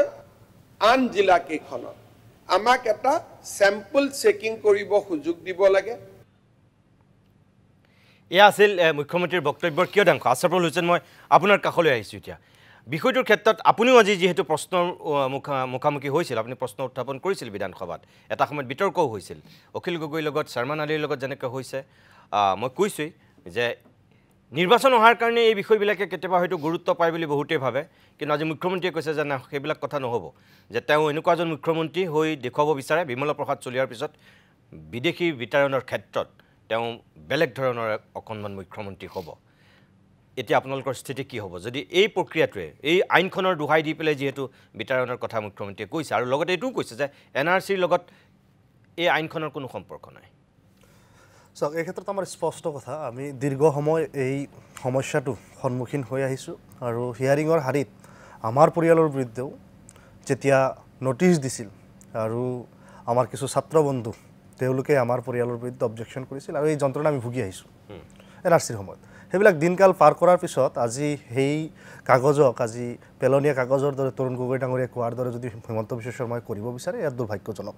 আন জিলা কেইখনত আমাক এটা স্যাম্পল চেকিং কৰিব সুযোগ দিব লাগে এয়া আছিল মুখ্যমন্ত্ৰীৰ বক্তব্যৰ কিয় দাংশ আছাফুল হুছেইন মই আপোনাৰ কাষলৈ আহিছোঁ এতিয়া বিষয়টোৰ ক্ষেত্ৰত আপুনিও আজি যিহেতু প্ৰশ্নৰ মুখামুখি হৈছিল আপুনি প্ৰশ্ন উত্থাপন কৰিছিল বিধানসভাত এটা সময়ত বিতৰ্কও হৈছিল অখিল গগৈৰ লগত শৰ্মা আলীৰ লগত যেনেকৈ হৈছে মই কৈছোঁই যে নিৰ্বাচন অহাৰ কাৰণে এই বিষয়বিলাকে কেতিয়াবা হয়তো গুৰুত্ব পায় বুলি বহুতেই ভাবে কিন্তু আজি মুখ্যমন্ত্ৰীয়ে কৈছে যে না সেইবিলাক কথা নহ'ব যে তেওঁ এনেকুৱা এজন মুখ্যমন্ত্ৰী হৈ দেখুৱাব বিচাৰে বিমলা প্ৰসাদ চলিয়াৰ পিছত বিদেশী বিতৰণৰ ক্ষেত্ৰত তেওঁ বেলেগ ধৰণৰ অকণমান মুখ্যমন্ত্ৰী হ'ব এতিয়া আপোনালোকৰ স্থিতি কি হ'ব যদি এই প্ৰক্ৰিয়াটোৱে এই আইনখনৰ দোহাই দি পেলাই যিহেতু বিতৰণৰ কথা মুখ্যমন্ত্ৰীয়ে কৈছে আৰু লগতে এইটোও কৈছে যে NRCৰ লগত এই আইনখনৰ কোনো সম্পৰ্ক নাই চাওক এই ক্ষেত্ৰত আমাৰ স্পষ্ট কথা আমি দীৰ্ঘ সময় এই সমস্যাটো সন্মুখীন হৈ আহিছোঁ আৰু হিয়াৰিঙৰ হাৰিত আমাৰ পৰিয়ালৰ বিৰুদ্ধেও যেতিয়া নটিচ দিছিল আৰু আমাৰ কিছু ছাত্ৰ বন্ধু তেওঁলোকে আমাৰ পৰিয়ালৰ বিৰুদ্ধে অবজেকশ্যন কৰিছিল আৰু এই যন্ত্ৰণা আমি ভুগি আহিছোঁ NRCৰ সময়ত সেইবিলাক দিনকাল পাৰ কৰাৰ পিছত আজি সেই কাগজক আজি পেলনীয়া কাগজৰ দৰে তৰুণ গগৈ ডাঙৰীয়া কোৱাৰ দৰে যদি হিমন্ত বিশ্ব শৰ্মাই কৰিব বিচাৰে ইয়াৰ দুৰ্ভাগ্যজনক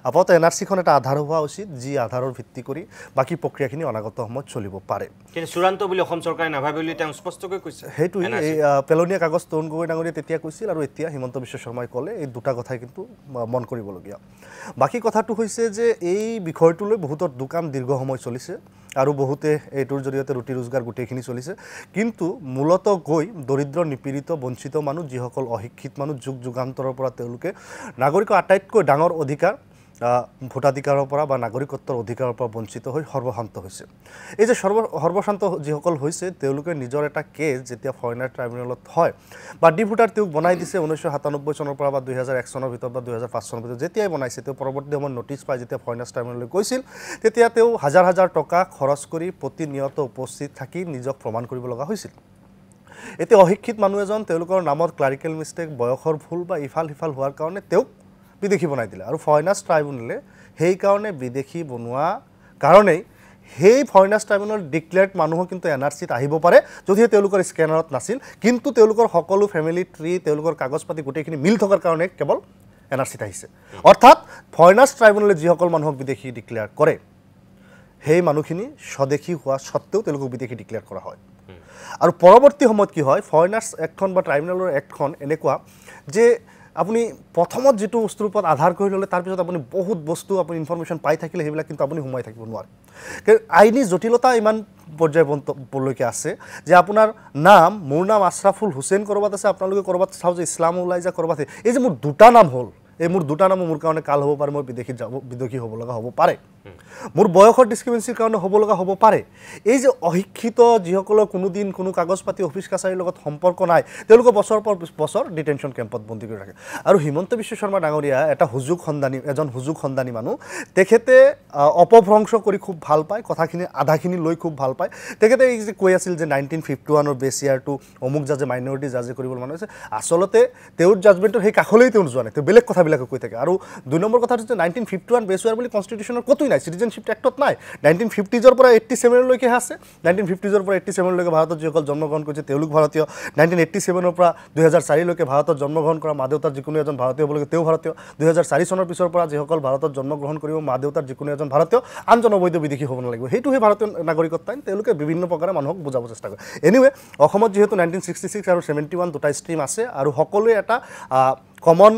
আপাতত NRCখন এটা আধাৰ হোৱা উচিত যি আধাৰৰ ভিত্তি কৰি বাকী প্ৰক্ৰিয়াখিনি অনাগত সময়ত চলিব পাৰে কিন্তু চূড়ান্ত বুলি অসম চৰকাৰে নাভাবে বুলি তেওঁ স্পষ্টকৈ কৈছে সেইটোৱে এই পেলনীয়া কাগজ তৰুণ গগৈ ডাঙৰীয়া তেতিয়া কৈছিল আৰু এতিয়া হিমন্ত বিশ্ব শৰ্মাই ক'লে এই দুটা কথাই কিন্তু মন কৰিবলগীয়া বাকী কথাটো হৈছে যে এই বিষয়টোলৈ বহুতৰ দোকান দীৰ্ঘ সময় চলিছে আৰু বহুতে এইটোৰ জৰিয়তে ৰুটি ৰোজগাৰ গোটেইখিনি চলিছে কিন্তু মূলত গৈ দৰিদ্ৰ নিপীড়িত বঞ্চিত মানুহ যিসকল অশিক্ষিত মানুহ যুগ যুগান্তৰৰ পৰা তেওঁলোকে নাগৰিকৰ আটাইতকৈ ডাঙৰ অধিকাৰ ভোটাধিকাৰৰ পৰা বা নাগৰিকত্বৰ অধিকাৰৰ পৰা বঞ্চিত হৈ সৰ্বশান্ত হৈছে এই যে সৰ্বশান্ত যিসকল হৈছে তেওঁলোকে নিজৰ এটা কেছ যেতিয়া ফৰেনাৰ ট্ৰাইব্যুনেলত হয় বা ডি ভোটাৰ তেওঁক বনাই দিছে 1997 চনৰ পৰা বা 2001 চনৰ ভিতৰত বা 2005 চনৰ ভিতৰত যেতিয়াই বনাইছে তেওঁ পৰৱৰ্তী সময়ত নটিচ পাই যেতিয়া ফৰেনাৰ ট্ৰাইব্যুনেললৈ গৈছিল তেতিয়া তেওঁ হাজাৰ হাজাৰ টকা খৰচ কৰি প্ৰতিনিয়ত উপস্থিত থাকি নিজক প্ৰমাণ কৰিব লগা হৈছিল এতিয়া অশিক্ষিত মানুহ এজন তেওঁলোকৰ নামত ক্লাৰিকেল মিষ্টেক বয়সৰ ভুল বা ইফাল সিফাল হোৱাৰ কাৰণে তেওঁক বিদেশী বনাই দিলে আৰু ফৰেনাৰ্ছ ট্ৰাইব্যুনেলে সেই কাৰণে বিদেশী বনোৱা কাৰণেই সেই ফৰেনাৰ্ছ ট্ৰাইব্যুনেল ডিক্লেয়াৰ্ড মানুহো কিন্তু NRCত আহিব পাৰে যদিহে তেওঁলোকৰ স্কেনাৰত নাছিল কিন্তু তেওঁলোকৰ সকলো ফেমিলি ট্ৰী তেওঁলোকৰ কাগজ পাতি গোটেইখিনি মিল থকাৰ কাৰণে কেৱল NRCত আহিছে অৰ্থাৎ ফৰেনাৰ্ছ ট্ৰাইব্যুনেলে যিসকল মানুহক বিদেশী ডিক্লেয়াৰ কৰে সেই মানুহখিনি স্বদেশী হোৱা সত্ত্বেও তেওঁলোকক বিদেশী ডিক্লেয়াৰ কৰা হয় আৰু পৰৱৰ্তী সময়ত কি হয় ফৰেনাৰ্ছ এক্টখন বা ট্ৰাইব্যুনেলৰ এক্টখন এনেকুৱা যে আপুনি প্ৰথমত যেটো বস্তুৰ ওপৰত আধাৰ কৰি ল'লে তাৰ পিছত আপুনি বহুত বস্তু আপুনি ইনফৰমেশ্যন পাই থাকিলে সেইবিলাক কিন্তু আপুনি সোমাই থাকিব নোৱাৰে আইনী জটিলতা ইমান পৰ্যায়লৈকে আছে যে আপোনাৰ নাম মোৰ নাম আছৰাফুল হুছেইন কৰবাত আছে আপোনালোকে কৰবাত চাও যে ইছলাম ওলাই যায় কৰবাত এই যে মোৰ দুটা নাম হ'ল এই মোৰ দুটা নাম মোৰ কাৰণে কাল হ'ব পাৰে মই বিদেশী হ'ব লগা হ'ব পাৰে মোৰ বয়সৰ ডিসক্ৰিপেন্সিৰ কাৰণে হ'ব লগা হ'ব পাৰে এই যে অশিক্ষিত যিসকলৰ কোনোদিন কোনো কাগজ পাতি অফিস কাছাৰীৰ লগত সম্পৰ্ক নাই তেওঁলোক বছৰ পৰ বছৰ ডিটেনশন কেম্পত বন্দী কৰি ৰাখে আৰু হিমন্ত বিশ্ব শৰ্মা ডাঙৰীয়া এটা এজন হুজুক খন্দানী মানুহ তেখেতে অপভ্ৰংশ কৰি খুব ভাল পায় কথাখিনি আধাখিনি লৈ খুব ভাল পায় তেখেতে এই যে কৈ আছিল যে 1951 ৰ বেছ ইয়াৰটো অমুক জাজে মাইনৰিটি জাজে কৰিব মানুহ আছে আসলতে তেওঁৰ জাজমেন্টৰ সেই কাখলৈ তেওঁ যোৱা নাই তেওঁ বেলেগ কথাবিলাক কৈ থাকে আৰু দুই নম্বৰ কথা হৈছে 1951 বেছ ইয়াৰ বুলি কনষ্টিটিউচনৰ কতই নাই, চিটিজেনশ্বিপ এক্টত নাই। 1950s পৰা 87লৈকে আছে। 1950s পৰা 87লৈকে ভাৰতত যিসকল জন্মগ্ৰহণ কৰিছে তেওঁলোক ভাৰতীয়। 1987 পৰা 2004লৈকে ভাৰতত জন্মগ্ৰহণ কৰা মা দেউতাৰ যিকোনো এজন ভাৰতীয় হ'ব লাগে তেওঁ ভাৰতীয়। 2004 চনৰ পিছৰ পৰা যিসকল ভাৰতত জন্মগ্ৰহণ কৰিব মা দেউতাৰ যিকোনো এজন ভাৰতীয়, আনজন অবৈধ বিদেশী হ'ব নালাগিব। সেইটোহে ভাৰতীয় নাগৰিকত্ব আইন। তেওঁলোকে বিভিন্ন প্ৰকাৰে মানুহক বুজাব চেষ্টা কৰে। এনিৱে অসমত যিহেতু 1966 আৰু 71 দুটা ষ্ট্ৰীম আছে আৰু সকলোৱে এটা কমন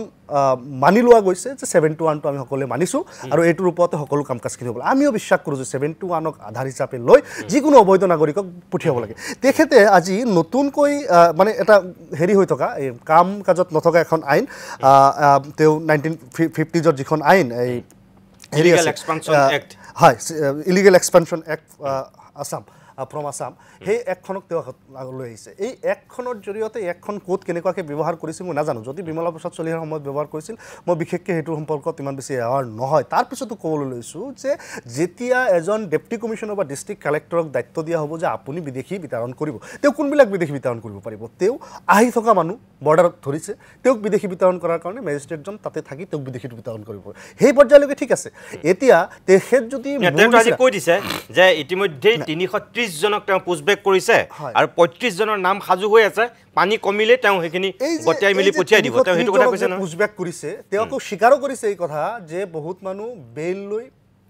মানি লোৱা গৈছে যে 71টো আমি সকলোৱে মানিছোঁ আৰু এইটোৰ ওপৰতে সকলো কাম কাজখিনি হ'ব। আমিও বিশ্বাস কৰোঁ যে 71ক আধাৰ হিচাপে লৈ যিকোনো অবৈধ নাগৰিকক পঠিয়াব লাগে। তেখেতে আজি নতুনকৈ মানে এটা হেৰি হৈ থকা এই কাম কাজত নথকা এখন আইন তেওঁ 1950s যিখন আইন এই হেৰি হয় illegal expansion act Assam from Assam, সেই এক্টখনক তেওঁ লৈ আহিছে। এই এক্টখনৰ জৰিয়তে এক্টখন ক'ত কেনেকুৱাকৈ ব্যৱহাৰ কৰিছিল মই নাজানো। যদি বিমলা প্ৰসাদ চলিহাৰ সময়ত ব্যৱহাৰ কৰিছিল মই বিশেষকৈ সেইটোৰ সম্পৰ্কত ইমান বেছি এৱাৰ নহয়। তাৰপিছতো ক'বলৈ লৈছোঁ যে যেতিয়া এজন ডেপুটি কমিশ্যনাৰ বা ডিষ্ট্ৰিক্ট কালেক্টৰক দায়িত্ব দিয়া হ'ব যে আপুনি বিদেশী বিতৰণ কৰিব, তেওঁ কোনবিলাক বিদেশী বিতৰণ কৰিব পাৰিব? তেওঁ আহি থকা মানুহ বৰ্ডাৰত ধৰিছে, তেওঁক বিদেশী বিতৰণ কৰাৰ কাৰণে মেজিষ্ট্ৰেটজন তাতে থাকি তেওঁক বিদেশী বিতৰণ কৰিব। সেই পৰ্যায়লৈকে ঠিক আছে। এতিয়া তেখেত যদি কৈ দিছে যে ইতিমধ্যে 330 জনক তেওঁ পুছবেক কৰিছে আৰু 35 জনৰ নাম সাজু হৈ আছে, পানী কমিলে তেওঁ সেইখিনি গটাই মিলি পঠিয়াই দিব। তেওঁ সেইটো কথা কৈছে নহয়, পুছবেক কৰিছে। তেওঁ আকৌ স্বীকাৰো কৰিছে এই কথা যে বহুত মানুহ বেইল লৈ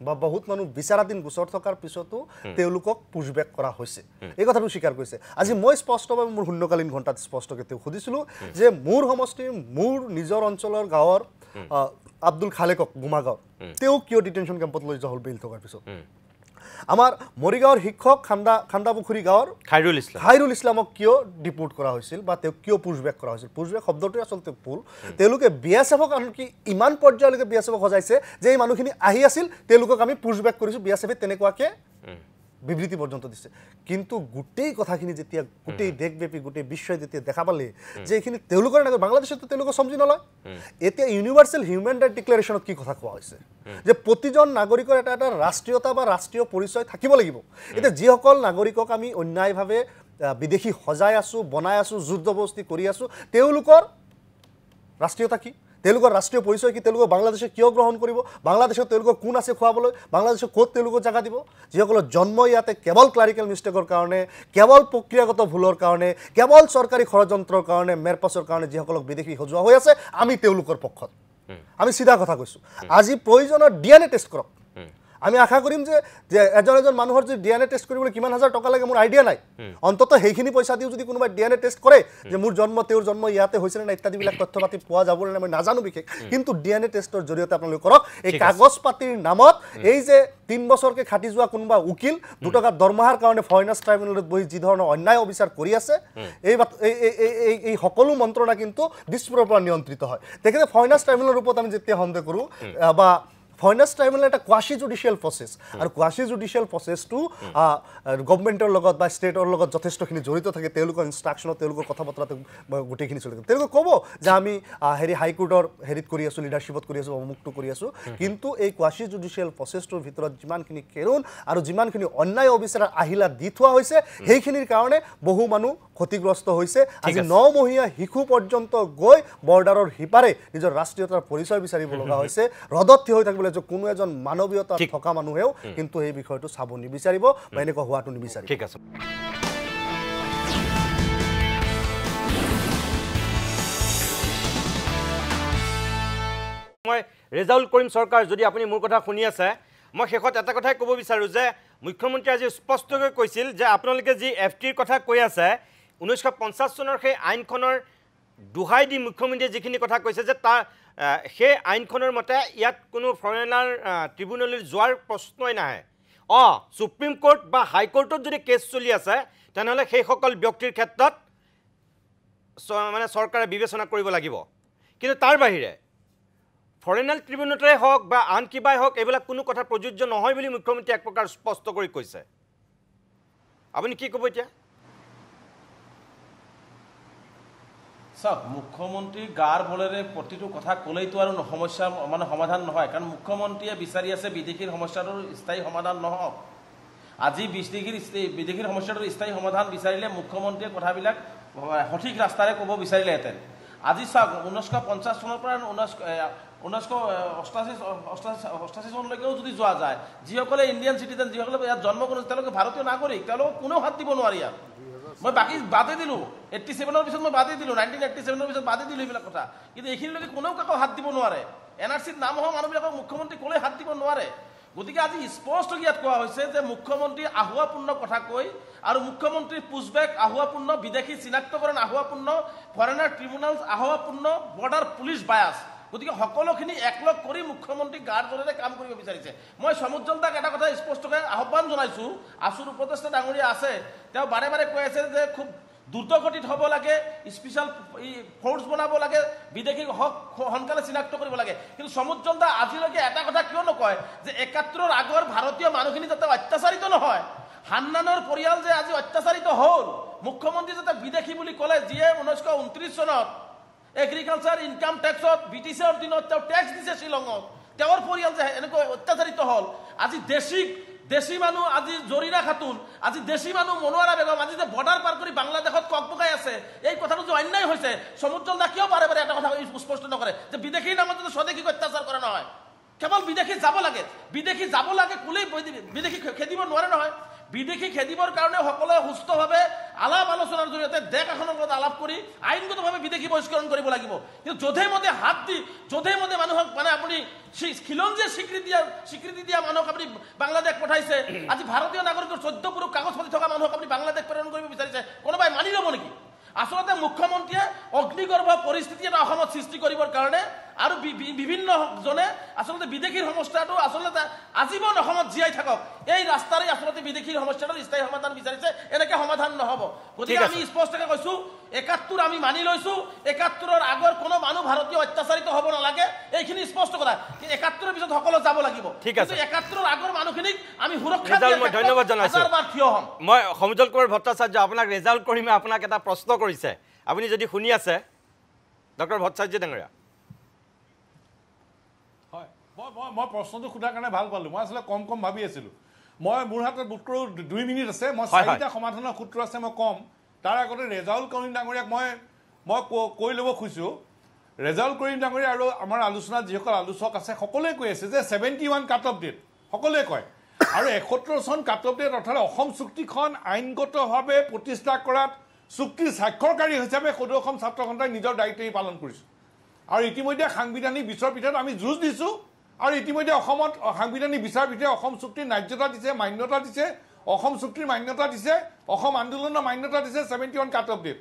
বা বহুত মানুহ বিচাৰাধীন গোচৰ থকাৰ পিছতো তেওঁলোকক পুছবেক কৰা হৈছে, এই কথাটো স্বীকাৰ কৰিছে। আজি মই স্পষ্টভাৱে মোৰ শূন্যকালীন ঘণ্টাত স্পষ্টকৈ তেওঁ সুধিছিলোঁ যে মোৰ সমষ্টিৰ মোৰ নিজৰ অঞ্চলৰ গাঁৱৰ আব্দুল খালেকক গুমাগাঁও তেওঁ কিয় ডিটেনশ্যন কেম্পত লৈ যোৱা হ'ল বেইল থকাৰ পিছত? আমাৰ মৰিগাঁৱৰ শিক্ষক খান্দাপুখুৰী গাঁৱৰ খাইৰুল ইছলামক কিয় ডিপোৰ্ট কৰা হৈছিল বা তেওঁক কিয় পুছবেক কৰা হৈছিল? পুছবেক শব্দটোৱে আচলতে ভুল। তেওঁলোকে BSFক আনকি ইমান পৰ্যায়লৈকে BSFক সজাইছে যে এই মানুহখিনি আহি আছিল তেওঁলোকক আমি পুছবেক কৰিছোঁ। BSFে তেনেকুৱাকৈ বিবৃতি পৰ্যন্ত দিছে। কিন্তু গোটেই কথাখিনি যেতিয়া গোটেই দেশব্যাপী গোটেই বিশ্বই যেতিয়া দেখা পালে যে এইখিনি তেওঁলোকৰ নাগৰিক, বাংলাদেশতো তেওঁলোকক সমজি নলয়। এতিয়া ইউনিভাৰ্চেল হিউমেন ৰাইট ডিক্লেৰেশ্যনত কি কথা কোৱা হৈছে যে প্ৰতিজন নাগৰিকৰ এটা এটা ৰাষ্ট্ৰীয়তা বা ৰাষ্ট্ৰীয় পৰিচয় থাকিব লাগিব। এতিয়া যিসকল নাগৰিকক আমি অন্যায়ভাৱে বিদেশী সজাই আছোঁ, বনাই আছোঁ, যুদ্ধবস্তি কৰি আছোঁ, তেওঁলোকৰ ৰাষ্ট্ৰীয়তা কি? তেওঁলোকৰ ৰাষ্ট্ৰীয় পৰিচয় কি? তেওঁলোকক বাংলাদেশে কিয় গ্ৰহণ কৰিব? বাংলাদেশত তেওঁলোকৰ কোন আছে খুৱাবলৈ? বাংলাদেশক ক'ত তেওঁলোকক জেগা দিব? যিসকলৰ জন্ম ইয়াতে কেৱল ক্লাৰিকেল মিষ্টেকৰ কাৰণে, কেৱল প্ৰক্ৰিয়াগত ভুলৰ কাৰণে, কেৱল চৰকাৰী ষড়যন্ত্ৰৰ কাৰণে, মেৰপাছৰ কাৰণে যিসকলক বিদেশী সজোৱা হৈ আছে, আমি তেওঁলোকৰ পক্ষত। আমি চিধা কথা কৈছোঁ। আজি প্ৰয়োজনৰ DNA টেষ্ট কৰক। আমি আশা কৰিম যে এজন মানুহৰ যদি DNA টেষ্ট কৰিবলৈ কিমান হাজাৰ টকা লাগে মোৰ আইডিয়া নাই। অন্ততঃ সেইখিনি পইচা দিও যদি কোনোবাই DNA টেষ্ট কৰে যে মোৰ জন্ম তেওঁৰ জন্ম ইয়াতে হৈছিল নে ইত্যাদিবিলাক তথ্য পাতি পোৱা যাব নে মই নাজানো বিশেষ, কিন্তু DNA টেষ্টৰ জৰিয়তে আপোনালোকে কৰক। এই কাগজ পাতিৰ নামত এই যে 3 বছৰকৈ খাটি যোৱা কোনোবা উকিল 2 টকা দৰমহাৰ কাৰণে ফৰেনাৰ্ছ ট্ৰাইব্যুনেলত বহি যি ধৰণৰ অন্যায় অবিচাৰ কৰি আছে, এই সকলো মন্ত্ৰণা কিন্তু দিছপুৰৰ পৰা নিয়ন্ত্ৰিত হয়। তেখেতে ফৰেনাৰ্ছ ট্ৰাইব্যুনেলৰ ওপৰত আমি যেতিয়া সন্দেহ কৰোঁ বা ফৰেনাৰ্ছ ট্ৰাইব্যুনেল এটা কোৱাশি জুডিচিয়েল প্ৰচেছ আৰু কোৱাশি জুডিচিয়েল প্ৰচেছটো গভৰ্ণমেণ্টৰ লগত বা ষ্টেটৰ লগত যথেষ্টখিনি জড়িত থাকে। তেওঁলোকৰ ইনষ্ট্ৰাকশ্যনত তেওঁলোকৰ কথা বতৰাতে গোটেইখিনি চলি থাকে। তেওঁলোকে ক'ব যে আমি হাইকোৰ্টৰ হেৰিত কৰি আছোঁ, লিডাৰশ্বিপত কৰি আছোঁ, অমুকটো কৰি আছোঁ, কিন্তু এই কোৱাশি জুডিচিয়েল প্ৰচেছটোৰ ভিতৰত যিমানখিনি কেৰুণ আৰু যিমানখিনি অন্যায় অবিচাৰৰ আহিলা দি থোৱা হৈছে সেইখিনিৰ কাৰণে বহু মানুহ ক্ষতিগ্ৰস্ত হৈছে। আজি 9 মহীয়া শিশু পৰ্যন্ত গৈ বৰ্ডাৰৰ সিপাৰে নিজৰ ৰাষ্ট্ৰীয়তাৰ পৰিচয় বিচাৰিব লগা হৈছে। ৰদত থিয় হৈ থাকিবলৈ কোনো এজন মানৱীয়তা থকা মানুহেও কিন্তু এই বিষয়টো চাব নিবিচাৰিব বা এনেকুৱা হোৱাটো নিবিচাৰিব। ঠিক আছে। মই ৰেজাউল কৰিম চৰকাৰ, যদি আপুনি মোৰ কথা শুনি আছে, মই শেষত এটা কথাই ক'ব বিচাৰোঁ যে মুখ্যমন্ত্ৰীয়ে আজি স্পষ্টকৈ কৈছিল যে আপোনালোকে যি FTৰ কথা কৈ আছে 1950 চনৰ সেই আইনখনৰ দোহাই দি মুখ্যমন্ত্ৰীয়ে যিখিনি কথা কৈছে যে তাৰ সেই আইনখনৰ মতে ইয়াত কোনো ফৰেনাৰ ট্ৰিবিউনেললৈ যোৱাৰ প্ৰশ্নই নাহে। সুপ্ৰিম কোৰ্ট বা হাইকোৰ্টত যদি কেছ চলি আছে তেনেহ'লে সেইসকল ব্যক্তিৰ ক্ষেত্ৰত মানে চৰকাৰে বিবেচনা কৰিব লাগিব। কিন্তু তাৰ বাহিৰে ফৰেনাৰ ট্ৰিবিউনেলতে হওক বা আন কিবাই হওক এইবিলাক কোনো কথা প্ৰযোজ্য নহয় বুলি মুখ্যমন্ত্ৰীয়ে এক প্ৰকাৰ স্পষ্ট কৰি কৈছে। আপুনি কি ক'ব এতিয়া? চাওক, মুখ্যমন্ত্ৰী গাৰ বলেৰে প্ৰতিটো কথা ক'লেইতো আৰু সমস্যা মানে সমাধান নহয়, কাৰণ মুখ্যমন্ত্ৰীয়ে বিচাৰি আছে বিদেশীৰ সমস্যাটোৰ স্থায়ী সমাধান নহওক। আজি বিদেশীৰ সমস্যাটোৰ স্থায়ী সমাধান বিচাৰিলে মুখ্যমন্ত্ৰীয়ে কথাবিলাক সঠিক ৰাস্তাৰে ক'ব বিচাৰিলেহেঁতেন। আজি চাওক 1950 চনৰ পৰা 1988 চনলৈকেও যদি যোৱা যায় যিসকলে ইণ্ডিয়ান চিটিজেন যিসকলে ইয়াত জন্ম কৰিছে তেওঁলোকে ভাৰতীয় নাগৰিক তেওঁলোকক কোনেও হাত দিব নোৱাৰি ইয়াত মই বাকী বাদে দিলোঁ 87ৰ পিছত মই বাদে দিলোঁ 1987ৰ পিছত বাদে দিলোঁ এইবিলাক কথা কিন্তু এইখিনিলৈকে কোনেও কাকো হাত দিব নোৱাৰে NRCত নাম হোৱা মানুহবিলাকক মুখ্যমন্ত্ৰী ক'লে হাত দিব নোৱাৰে গতিকে আজি স্পষ্ট ইয়াত কোৱা হৈছে যে মুখ্যমন্ত্ৰী আহুৱাপূৰ্ণ কথা কৈ আৰু মুখ্যমন্ত্ৰীৰ পুছবেক আহুৱাপূৰ্ণ বিদেশী চিনাক্তকৰণ আহুৱাপূৰ্ণ ফৰেনাৰ ট্ৰিবিউনেল আহুৱাপূৰ্ণ বৰ্ডাৰ পুলিচ বায়াছ গতিকে সকলোখিনি একলগ কৰি মুখ্যমন্ত্ৰী গাৰ জৰিয়তে কাম কৰিব বিচাৰিছে মই সমুজ্জ্বল দাক এটা কথা স্পষ্টকৈ আহ্বান জনাইছোঁ আছুৰ উপদেষ্টা ডাঙৰীয়া আছে তেওঁ বাৰে বাৰে কৈ আছে যে খুব দ্ৰুতগতিত হ'ব লাগে স্পেচিয়েল ফ'ৰ্চ বনাব লাগে বিদেশী হক সোনকালে চিনাক্ত কৰিব লাগে কিন্তু সমুজ্জ্বল দা আজিলৈকে এটা কথা কিয় নকয় যে 71ৰ আগৰ ভাৰতীয় মানুহখিনি যাতে অত্যাচাৰিত নহয় হান্নানৰ পৰিয়াল যে আজি অত্যাচাৰিত হ'ল মুখ্যমন্ত্ৰী যাতে বিদেশী বুলি ক'লে যিয়ে 1929 চনত এগ্ৰিকালচাৰ ইনকাম টেক্সত ব্ৰিটিছৰ দিনত তেওঁ টেক্স দিছে শ্বিলঙত তেওঁৰ পৰিয়াল যে এনেকৈ অত্যাচাৰিত হ'ল আজি দেশী মানুহ আজি জৰিনা খাতুন আজি দেশী মানুহ মনোৱাৰা বেগম আজি যে বৰ্ডাৰ পাৰ কৰি বাংলাদেশত ককবকাই আছে এই কথাটো যে অন্যায় হৈছে সমুজ্জ্বল দা কিয় বাৰে বাৰে এটা কথা স্পষ্ট নকৰে যে বিদেশীৰ নামত যদি স্বদেশীক অত্যাচাৰ কৰা নহয় কেৱল বিদেশী যাব লাগে কোনেই বিদেশী খেদিব নোৱাৰে নহয় বিদেশী খেদিবৰ কাৰণে সকলোৱে সুস্থভাৱে আলাপ আলোচনাৰ জৰিয়তে দেশ এখনৰ লগত আলাপ কৰি আইনগতভাৱে বিদেশী বহিষ্কৰণ কৰিব লাগিব কিন্তু যধে মধে হাত দি যধে মধে মানুহক মানে আপুনি খিলঞ্জীয়া স্বীকৃতি দিয়া মানুহক আপুনি বাংলাদেশ পঠাইছে আজি ভাৰতীয় নাগৰিকৰ 14 পুৰুষ কাগজ পাতি থকা মানুহক আপুনি বাংলাদেশ প্ৰেৰণ কৰিব বিচাৰিছে কোনোবাই মানি ল'ব নেকি আচলতে মুখ্যমন্ত্ৰীয়ে অগ্নিগৰ্ভ পৰিস্থিতি এটা অসমত সৃষ্টি কৰিবৰ কাৰণে আৰু বিভিন্ন জনে আচলতে বিদেশীৰ সমস্যাটো আচলতে আজীৱন অসমত জীয়াই থাকক এই ৰাস্তাৰে আচলতে বিদেশীৰ সমস্যাটো স্থায়ী সমাধান বিচাৰিছে এনেকৈ সমাধান নহ'ব গতিকে আমি স্পষ্টকৈ কৈছোঁ 71 আমি মানি লৈছোঁ 71ৰ আগৰ কোনো মানুহ ভাৰতীয় অত্যাচাৰিত হ'ব নালাগে এইখিনি স্পষ্ট কথা 71ৰ পিছত সকলো যাব লাগিব কিন্তু 71ৰ আগৰ মানুহখিনিক আমি সুৰক্ষা মই ধন্যবাদ জনাইছোঁ থিয় হ'ম মই সমুজ্জ্বল কুমাৰ ভট্টাচাৰ্য আপোনাক ৰেজাল্ট কৰিমে আপোনাক এটা প্ৰশ্ন কৰিছে আপুনি যদি শুনি আছে ডক্টৰ ভট্টাচাৰ্য ডাঙৰীয়া হয় মই প্ৰশ্নটো সোধাৰ কাৰণে ভাল পালোঁ মই আচলতে কম ভাবি আছিলোঁ মই মোৰ হাতত বুট কৰোঁ 2 মিনিট আছে মই 4টা সমাধানৰ সূত্ৰ আছে মই কম তাৰ আগতে ৰেজাউল কৰিম ডাঙৰীয়াক মই কৈ ল'ব খুজিছোঁ ৰেজাউল কৰিম ডাঙৰীয়া আৰু আমাৰ আলোচনাত যিসকল আলোচক আছে সকলোৱে কৈ আছে যে 71 কাট অফ ডেট সকলোৱে কয় আৰু 71 চন কাট অফ ডেট অৰ্থাৎ অসম চুক্তিখন আইনগতভাৱে প্ৰতিষ্ঠা কৰাত চুক্তিৰ স্বাক্ষৰকাৰী হিচাপে সদৌ অসম ছাত্ৰ সন্থাই নিজৰ দায়িত্ব পালন কৰিছোঁ আৰু ইতিমধ্যে সাংবিধানিক বিচাৰপীঠত আমি যুঁজ দিছোঁ আৰু ইতিমধ্যে অসমত সাংবিধানিক বিচাৰপীঠে অসম চুক্তিৰ ন্যায্যতা দিছে মান্যতা দিছে অসম চুক্তিৰ মান্যতা দিছে অসম আন্দোলনৰ মান্যতা দিছে 71 কাট অফ ডেট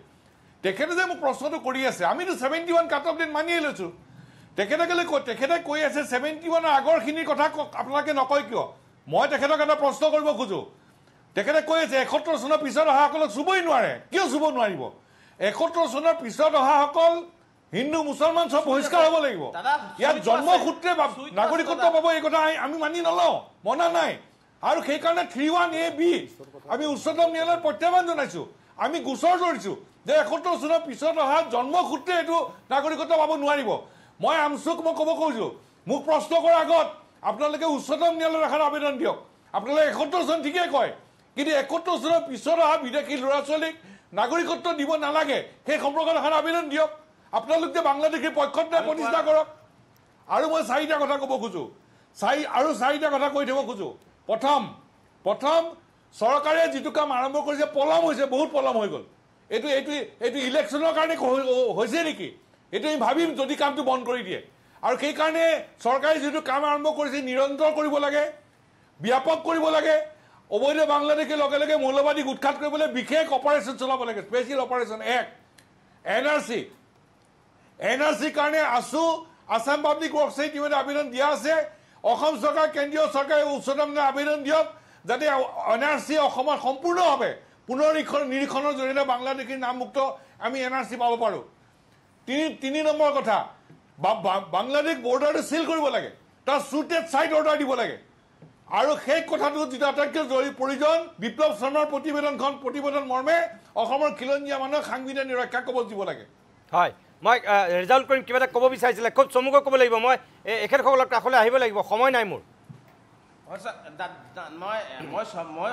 তেখেতে যে মোক প্ৰশ্নটো কৰি আছে আমিতো 71 কাট অফ ডেট মানিয়ে লৈছোঁ তেখেতে কৈ আছে 71ৰ আগৰখিনিৰ কথা আপোনালোকে নকয় কিয় মই তেখেতক এটা প্ৰশ্ন কৰিব খোজোঁ তেখেতে কৈ আছে 71 চনৰ পিছত অহাসকলক চুবই নোৱাৰে কিয় চুব নোৱাৰিব 71 চনৰ পিছত অহাসকল হিন্দু মুছলমান সব বহিষ্কাৰ হ'ব লাগিব ইয়াত জন্মসূত্ৰে নাগৰিকত্ব পাব এই কথা আমি মানি নলওঁ মনা নাই আৰু সেইকাৰণে 31AB আমি উচ্চতম ন্যায়ালয়ত প্ৰত্যাহ্বান জনাইছোঁ আমি গোচৰ ধৰিছোঁ যে 71 চনৰ পিছত অহা জন্মসূত্ৰে এইটো নাগৰিকত্ব পাব নোৱাৰিব মই আমচুক মই ক'ব কৈছোঁ মোক প্ৰশ্ন কৰাৰ আগত আপোনালোকে উচ্চতম ন্যায়ালয়ত এখন আবেদন দিয়ক আপোনালোকে 71 চন ঠিকেই কয় কিন্তু 71 চনৰ পিছত অহা বিদেশী ল'ৰা ছোৱালীক নাগৰিকত্ব দিব নালাগে সেই সম্পৰ্কত এখন আবেদন দিয়ক আপোনালোকে বাংলাদেশীৰ পক্ষত প্ৰতিষ্ঠা কৰক আৰু মই 4টা কথা ক'ব খোজোঁ 4টা কথা কৈ থ'ব খোজোঁ প্ৰথম চৰকাৰে যিটো কাম আৰম্ভ কৰিছে পলম হৈছে বহুত পলম হৈ গ'ল এইটো ইলেকশ্যনৰ কাৰণে হৈছে নেকি এইটো আমি ভাবিম যদি কামটো বন্ধ কৰি দিয়ে আৰু সেইকাৰণে চৰকাৰে যিটো কাম আৰম্ভ কৰিছে নিৰন্তৰ কৰিব লাগে ব্যাপক কৰিব লাগে অবৈধ বাংলাদেশীৰ লগে লগে মৌলবাদীক উৎখাত কৰিবলৈ বিশেষ অপাৰেশ্যন চলাব লাগে স্পেচিয়েল অপাৰেশ্যন NRC কাৰণে আসাম পাব্লিক ৱৰ্কছে ইতিমধ্যে আবেদন দিয়া আছে অসম চৰকাৰ কেন্দ্ৰীয় চৰকাৰে উচ্চতম ন্যায়ালয়ত আবেদন দিয়ক যাতে NRC অসমত সম্পূৰ্ণভাৱে পুনৰ নিৰীক্ষণৰ জৰিয়তে বাংলাদেশীৰ নামমুক্ত আমি NRC পাব পাৰোঁ 3 নম্বৰ কথা বাংলাদেশ বৰ্ডাৰটো চিল কৰিব লাগে তাৰ শ্বুটেড ছাইট অৰ্ডাৰ দিব লাগে আৰু সেই কথাটো যিটো আটাইতকৈ জৰুৰী প্ৰয়োজন বিপ্লৱ শৰ্মাৰ প্ৰতিবেদন মৰ্মে অসমৰ খিলঞ্জীয়া মানুহক সাংবিধানিক ৰক্ষা কবচ দিব লাগে হয় মই ৰিজাল্ট কৰিম কিবা এটা ক'ব বিচাৰিছিলে খুব চমুকৈ ক'ব লাগিব মই এখেতসকলক কাষলৈ আহিব লাগিব সময় নাই মোৰ মই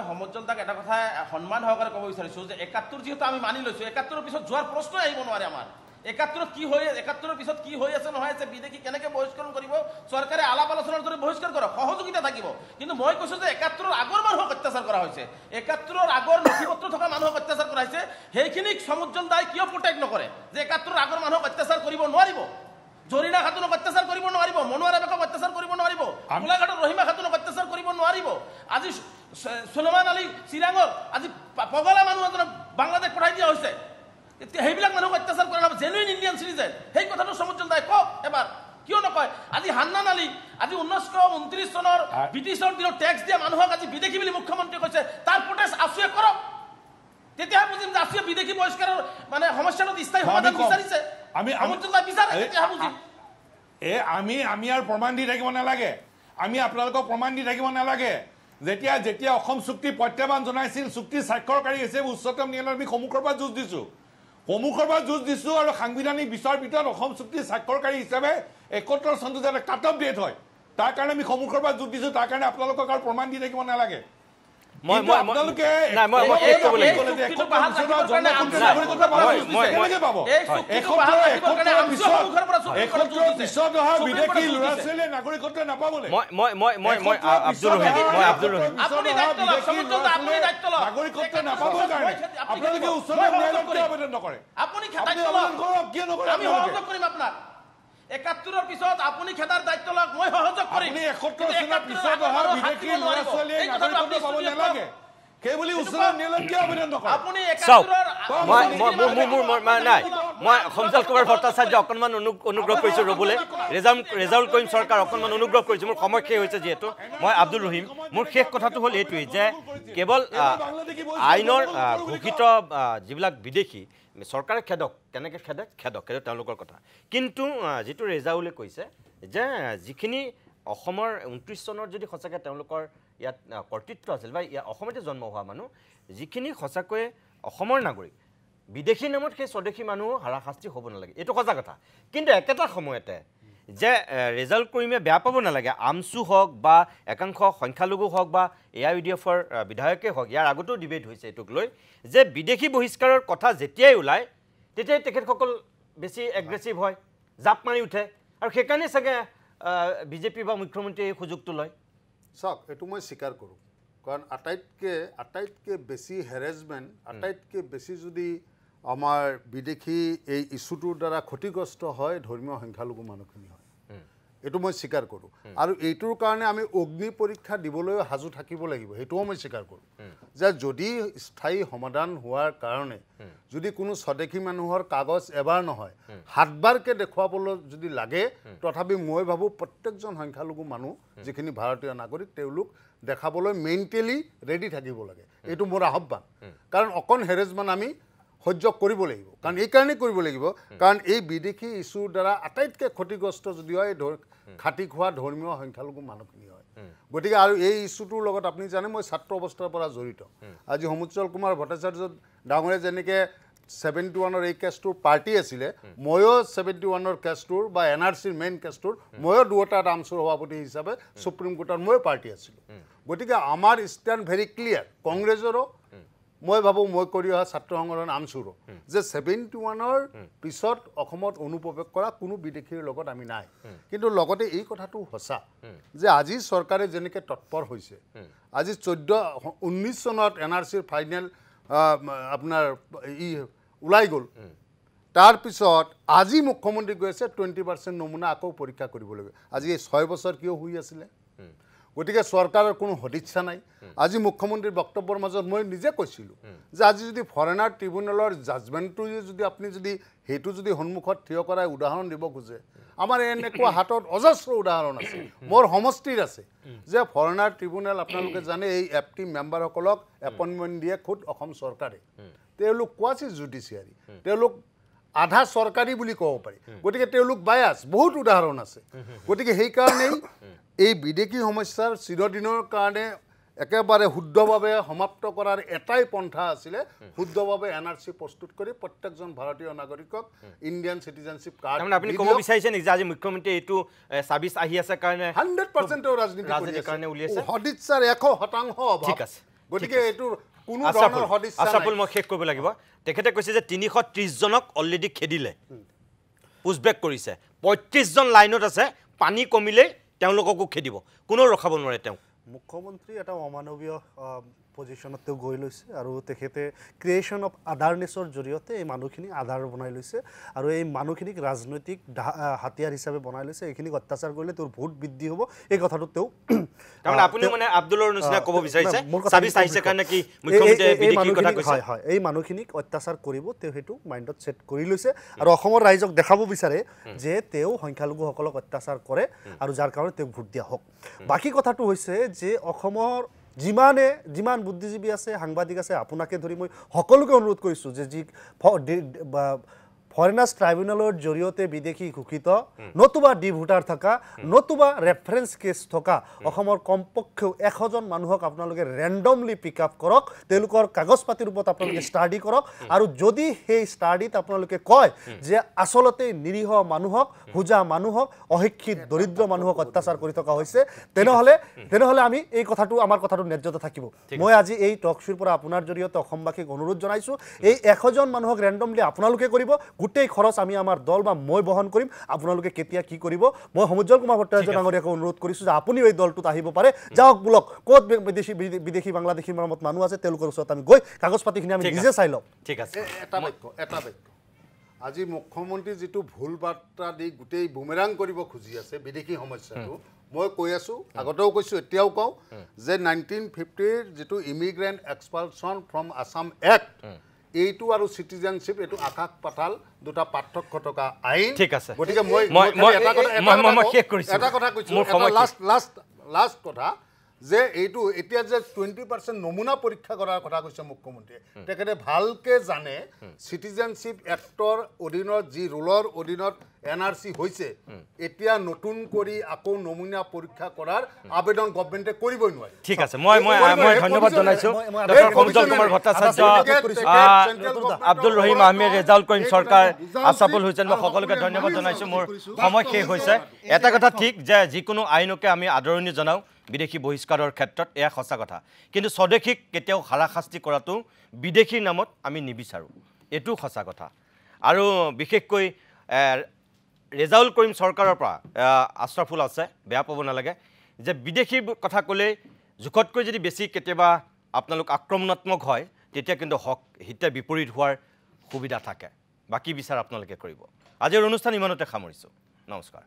সমুজ্জ্বল দাক এটা কথা সন্মান সহকাৰে ক'ব বিচাৰিছোঁ যে 71 যিহেতু আমি মানি লৈছোঁ 71ৰ পিছত যোৱাৰ প্ৰশ্নই আহিব নোৱাৰে আমাৰ একাত্তৰত কি হৈ ৭১ পিছত কি হৈ আছে নহয় আছে বিদেশী কেনেকে বহিষ্কৰণ কৰিব চৰকাৰে আলাপ আলোচনাৰ দৰে বহিষ্কাৰ কৰক সহযোগিতা থাকিব কিন্তু মই কৈছো যে ৭১ৰ আগৰ মানুহক অত্যাচাৰ কৰা হৈছে ৭১ৰ আগৰ নথিপত্ৰ থকা মানুহক অত্যাচাৰ কৰা হৈছে সেইখিনিক সমুজ্জ্বল দাই কিয় প্ৰটেক্ট নকৰে যে ৭১ৰ আগৰ মানুহক অত্যাচাৰ কৰিব নোৱাৰিব জৰিনা খাতুনক অত্যাচাৰ কৰিব নোৱাৰিব মনোৱাৰ বেগক অত্যাচাৰ কৰিব নোৱাৰিব গোলাঘাটৰ ৰহিমা খাতুনক অত্যাচাৰ কৰিব নোৱাৰিব আজি সুলেমান আলী চিৰাঙৰ আজি পগলা মানুহ এজনক বাংলাদেশ পঠাই দিয়া হৈছে সেইবিলাক মানুহক অত্যাচাৰ কৰা নাম জেনুইন ইণ্ডিয়ান চিটিজেন সেই কথাটো সমুজ্জ্বল দাই কওক এবাৰ কিয় নকয় আজি হান্নান আলী আজি 1929 চনৰ ব্ৰিটিছৰ দিনত টেক্স দিয়া মানুহক আজি বিদেশী বুলি মুখ্যমন্ত্ৰীয়ে কৈছে তাৰ প্ৰটেষ্ট আছুৱে কৰক তেতিয়া বুজিম যে আছুৱে বিদেশী বহিষ্কাৰৰ মানে সমস্যাটো স্থায়ী সমাধান বিচাৰিছে সমুজ্জ্বল দাই বিচাৰে তেতিয়া বুজিম আমি আৰু প্ৰমাণ দি থাকিব নালাগে আমি আপোনালোকক প্ৰমাণ দি থাকিব নালাগে যেতিয়া অসম চুক্তি প্ৰত্যাহ্বান জনাইছিল চুক্তি স্বাক্ষৰকাৰী হিচাপে উচ্চতম ন্যায়ালয়ত আমি সন্মুখৰ পৰা যুঁজ দিছো আৰু সাংবিধানিক বিচাৰ ভিতৰত অসম চুক্তি স্বাক্ষৰকাৰী হিচাপে ৭১ চনটো যাতে কাট অফ ডেট হয় তাৰ কাৰণে আমি সন্মুখৰ পৰা যুঁজ দিছো তাৰ কাৰণে আপোনালোকক আৰু প্ৰমাণ দি থাকিব নালাগে একাত্তৰৰ পিছত আপুনি খেদাৰ দায়িত্ব লওক মই সহযোগ কৰিম আপুনি ৭১ চনৰ পিছত অহা বিদেশী ল'ৰা ছোৱালীয়ে নাগৰিকত্ব পাব নালাগে কেৱলি উচ্চতম ন্যায়ালয়ত কিয় আবেদন নকৰে আপুনি ৭১ৰ নাই মই সমজল কুমাৰ ভট্টাচাৰ্য অকণমান অনুগ্ৰহ কৰিছোঁ ৰ'বলৈ ৰেজাউল কৰিম চৰকাৰ অকণমান অনুগ্ৰহ কৰিছোঁ মোৰ সময় শেষ হৈছে যিহেতু মই আব্দুল ৰহিম মোৰ শেষ কথাটো হ'ল এইটোৱেই যে কেৱল আইনৰ ঘোষিত যিবিলাক বিদেশী চৰকাৰে খেদক কেনেকৈ খেদক সেইটো তেওঁলোকৰ কথা কিন্তু যিটো ৰেজাউলে কৈছে যে যিখিনি অসমৰ ২৯ চনত যদি সঁচাকৈ তেওঁলোকৰ ইয়াত কৰ্তৃত্ব আছিল বা অসমতে জন্ম হোৱা মানুহ যিখিনি সঁচাকৈয়ে অসমৰ নাগৰিক বিদেশী নামত সেই স্বদেশী মানুহ হাৰাশাস্তি হ'ব নালাগে এইটো সঁচা কথা কিন্তু একেটা সময়তে যে ৰেজাউল কৰিমে বেয়া পাব নালাগে আমচু হওক বা একাংশ সংখ্যালঘু হওক বা AIUDFৰ বিধায়কে হওক ইয়াৰ আগতেও ডিবেট হৈছে এইটোক লৈ যে বিদেশী বহিষ্কাৰৰ কথা যেতিয়াই ওলায় তেতিয়াই তেখেতসকল বেছি এগ্ৰেছিভ হয় জাপ মাৰি উঠে আৰু সেইকাৰণে চাগে বিজেপি বা মুখ্যমন্ত্ৰীয়ে এই সুযোগটো লয় চাওক এইটো মই স্বীকাৰ কৰোঁ কাৰণ আটাইতকৈ বেছি হেৰেছমেণ্ট আটাইতকৈ বেছি যদি আমাৰ বিদেশী এই ইছ্যুটোৰ দ্বাৰা ক্ষতিগ্ৰস্ত হয় ধৰ্মীয় সংখ্যালঘু মানুহখিনি হয় এইটো মই স্বীকাৰ কৰোঁ আৰু এইটোৰ কাৰণে আমি অগ্নি পৰীক্ষা দিবলৈও সাজু থাকিব লাগিব সেইটোও মই স্বীকাৰ কৰোঁ যে যদি স্থায়ী সমাধান হোৱাৰ কাৰণে যদি কোনো স্বদেশী মানুহৰ কাগজ এবাৰ নহয় ৭বাৰকৈ দেখুৱাবলৈ যদি লাগে তথাপি মই ভাবোঁ প্ৰত্যেকজন সংখ্যালঘু মানুহ যিখিনি ভাৰতীয় নাগৰিক তেওঁলোক দেখাবলৈ মেণ্টেলি ৰেডি থাকিব লাগে এইটো মোৰ আহ্বান কাৰণ অকণ হেৰেছমেণ্ট আমি সহ্য কৰিব লাগিব কাৰণ এইকাৰণেই কৰিব লাগিব কাৰণ এই বিদেশী ইছ্যুৰ দ্বাৰা আটাইতকৈ ক্ষতিগ্ৰস্ত যদি হয় খাটি খোৱা ধৰ্মীয় সংখ্যালঘু মানুহখিনি হয় গতিকে আৰু এই ইছ্যুটোৰ লগত আপুনি জানে মই ছাত্ৰ অৱস্থাৰ পৰা জড়িত আজি সমুজ্জ্বল কুমাৰ ভট্টাচাৰ্য ডাঙৰীয়া যেনেকৈ 71ৰ এই কেছটোৰ পাৰ্টি আছিলে ময়ো 71ৰ কেছটোৰ বা NRCৰ মেইন কেছটোৰ ময়ো দুটা আমচুৰ সভাপতি হিচাপে সুপ্ৰিম কোৰ্টৰ ময়ো পাৰ্টি আছিলোঁ গতিকে আমাৰ ষ্টেণ্ড ভেৰি ক্লিয়াৰ কংগ্ৰেছৰো মই ভাবোঁ মই কৰি অহা ছাত্ৰ সংগঠন আমচুৰো যে 71ৰ পিছত অসমত অনুপ্ৰৱেশ কৰা কোনো বিদেশীৰ লগত আমি নাই কিন্তু লগতে এই কথাটো সঁচা যে আজি চৰকাৰে যেনেকৈ তৎপৰ হৈছে আজি 19 চনত NRCৰ ফাইনেল আপোনাৰ ওলাই গ'ল তাৰপিছত আজি মুখ্যমন্ত্ৰী গৈ আছে 20% নমুনা আকৌ পৰীক্ষা কৰিব লাগে আজি এই 6 বছৰ কিয় হৈ আছিলে গতিকে চৰকাৰৰ কোনো সদিচ্ছা নাই আজি মুখ্যমন্ত্ৰীৰ বক্তব্যৰ মাজত মই নিজে কৈছিলোঁ যে আজি যদি ফৰেনাৰ ট্ৰিবিউনেলৰ জাজমেণ্টটো যদি আপুনি যদি সেইটো যদি সন্মুখত থিয় কৰাই উদাহৰণ দিব খোজে আমাৰ এনেকুৱা হাতত অজস্ৰ উদাহৰণ আছে মোৰ সমষ্টিৰ আছে যে ফৰেনাৰ ট্ৰিবিউনেল আপোনালোকে জানে এই FT মেম্বাৰসকলক এপইণ্টমেণ্ট দিয়ে খুদ অসম চৰকাৰে তেওঁলোক কোৱাছি জুডিচিয়াৰী তেওঁলোক আধা চৰকাৰী বুলি ক'ব পাৰি গতিকে তেওঁলোক বায়াছ বহুত উদাহৰণ আছে গতিকে সেইকাৰণেই এই বিদেশী সমস্যাৰ চিৰদিনৰ কাৰণে একেবাৰে শুদ্ধভাৱে সমাপ্ত কৰাৰ এটাই পন্থা আছিলে শুদ্ধভাৱে NRC প্ৰস্তুত কৰি প্ৰত্যেকজন ভাৰতীয় নাগৰিকক ইণ্ডিয়ান চিটিজেনশ্বিপ কাৰ্ড আপুনি ক'ব বিচাৰিছে নেকি যে আজি মুখ্যমন্ত্ৰী এইটো ২৬ আহি আছে কাৰণে 100% ৰাজনীতিৰ কাৰণে উলিয়াইছে সদিচ্ছাৰ 100% ঠিক আছে গতিকে এইটো কোনো ধৰণৰ সদিচ্ছা মই শেষ কৰিব লাগিব তেখেতে কৈছে যে ৩৩০ জনক অলৰেডি খেদিলে পুছবেক কৰিছে ৩৫জন লাইনত আছে পানী কমিলে তেওঁলোককো খেদিব কোনো ৰখাব নোৱাৰে তেওঁ মুখ্যমন্ত্ৰী এটা অমানৱীয় পজিশ্যনত তেওঁ গৈ লৈছে আৰু তেখেতে ক্ৰিয়েশ্যন অফ আধাৰনেছৰ জৰিয়তে এই মানুহখিনি আধাৰ বনাই লৈছে আৰু এই মানুহখিনিক ৰাজনৈতিক হাতিয়াৰ হিচাপে বনাই লৈছে এইখিনিক অত্যাচাৰ কৰিলে তেওঁৰ ভোট বৃদ্ধি হ'ব এই কথাটো তেওঁ তাৰমানে আপুনি মানে আব্দুলৰ নিচিনা ক'ব বিচাৰিছে চাবি চাইছে কাৰণে কি মুখ্যমন্ত্ৰীয়ে বিদেশী কথা কৈছে হয় এই মানুহখিনিক অত্যাচাৰ কৰিব তেওঁ সেইটো মাইণ্ডত ছেট কৰি লৈছে আৰু অসমৰ ৰাইজক দেখাব বিচাৰে যে তেওঁ সংখ্যালঘুসকলক অত্যাচাৰ কৰে আৰু যাৰ কাৰণে তেওঁক ভোট দিয়া হওক বাকী কথাটো হৈছে যে অসমৰ যিমান বুদ্ধিজীৱী আছে সাংবাদিক আছে আপোনাকে ধৰি মই সকলোকে অনুৰোধ কৰিছোঁ যে যি ফৰেনাৰ্ছ ট্ৰাইব্যুনেলৰ জৰিয়তে বিদেশী ঘোষিত নতুবা ডি ভোটাৰ থকা নতুবা ৰেফাৰেঞ্চ কেছ থকা অসমৰ কমপক্ষেও 100জন মানুহক আপোনালোকে ৰেণ্ডমলি পিক আপ কৰক তেওঁলোকৰ কাগজ পাতিৰ ওপৰত আপোনালোকে ষ্টাডি কৰক আৰু যদি সেই ষ্টাডিত আপোনালোকে কয় যে আচলতে নিৰীহ মানুহক হোজা মানুহক অশিক্ষিত দৰিদ্ৰ মানুহক অত্যাচাৰ কৰি থকা হৈছে তেনেহ'লে আমি এই কথাটো আমাৰ কথাটো ন্যায্যতা থাকিব মই আজি এই টক শ্ব'ৰ পৰা আপোনাৰ জৰিয়তে অসমবাসীক অনুৰোধ জনাইছোঁ এই 100জন মানুহক ৰেণ্ডমলি আপোনালোকে কৰিব গোটেই খৰচ আমি আমাৰ দল বা মই বহন কৰিম আপোনালোকে কেতিয়া কি কৰিব মই সমুজ্জ্বল কুমাৰ ভট্টাচাৰ্য ডাঙৰীয়াক অনুৰোধ কৰিছোঁ যে আপুনিও এই দলটোত আহিব পাৰে যাওক বোলক ক'ত বিদেশী বাংলাদেশী মৰমত মানুহ আছে তেওঁলোকৰ ওচৰত আমি গৈ কাগজ পাতিখিনি আমি নিজে চাই লওঁ ঠিক আছে এটা বাক্য আজি মুখ্যমন্ত্ৰী যিটো ভুল বাৰ্তা দি গোটেই বুমেৰাং কৰিব খুজি আছে বিদেশী সমস্যাটো মই কৈ আছোঁ আগতেও কৈছোঁ এতিয়াও কওঁ যে 1950ৰ যিটো immigrant expulsion from Assam act এইটো আৰু চিটিজেনশ্বিপ এইটো আকাশ পাতাল দুটা পাৰ্থক্য থকা আইন ঠিক আছে গতিকে মই এটা কথা কৈছোঁ লাষ্ট কথা যে এইটো এতিয়া যে 20% নমুনা পৰীক্ষা কৰাৰ কথা কৈছে মুখ্যমন্ত্ৰীয়ে তেখেতে ভালকে জানে চিটিজেনশ্বিপ এক্টৰ অধীনত যি ৰুলৰ অধীনত NRC হৈছে এতিয়া নতুন কৰি আকৌ নমুনা পৰীক্ষা কৰাৰ আবেদন গভৰ্ণমেণ্টে কৰিবই নোৱাৰে ঠিক আছে মই ধন্যবাদ জনাইছোঁ ডক্টৰ সমুজ্জ্বল কুমাৰ ভট্টাচাৰ্য আব্দুল ৰহিম আহমেদ ৰেজাউল কৰিম চৰকাৰ আছাফুল হুছেইন মই সকলোকে ধন্যবাদ জনাইছোঁ মোৰ সময় শেষ হৈছে এটা কথা ঠিক যে যিকোনো আইনকে আমি আদৰণি জনাওঁ বিদেশী বহিষ্কাৰৰ ক্ষেত্ৰত এয়া সঁচা কথা কিন্তু স্বদেশীক কেতিয়াও হাৰাশাস্তি কৰাটো বিদেশীৰ নামত আমি নিবিচাৰোঁ এইটো সঁচা কথা আৰু বিশেষকৈ ৰেজাউল কৰিম চৰকাৰৰ পৰা আছৰাফুল আছে বেয়া পাব নালাগে যে বিদেশীৰ কথা ক'লে জোখতকৈ যদি বেছি কেতিয়াবা আপোনালোক আক্ৰমণাত্মক হয় তেতিয়া কিন্তু হিতে বিপৰীত হোৱাৰ সুবিধা থাকে বাকী বিচাৰ আপোনালোকে কৰিব আজিৰ অনুষ্ঠান ইমানতে সামৰিছোঁ নমস্কাৰ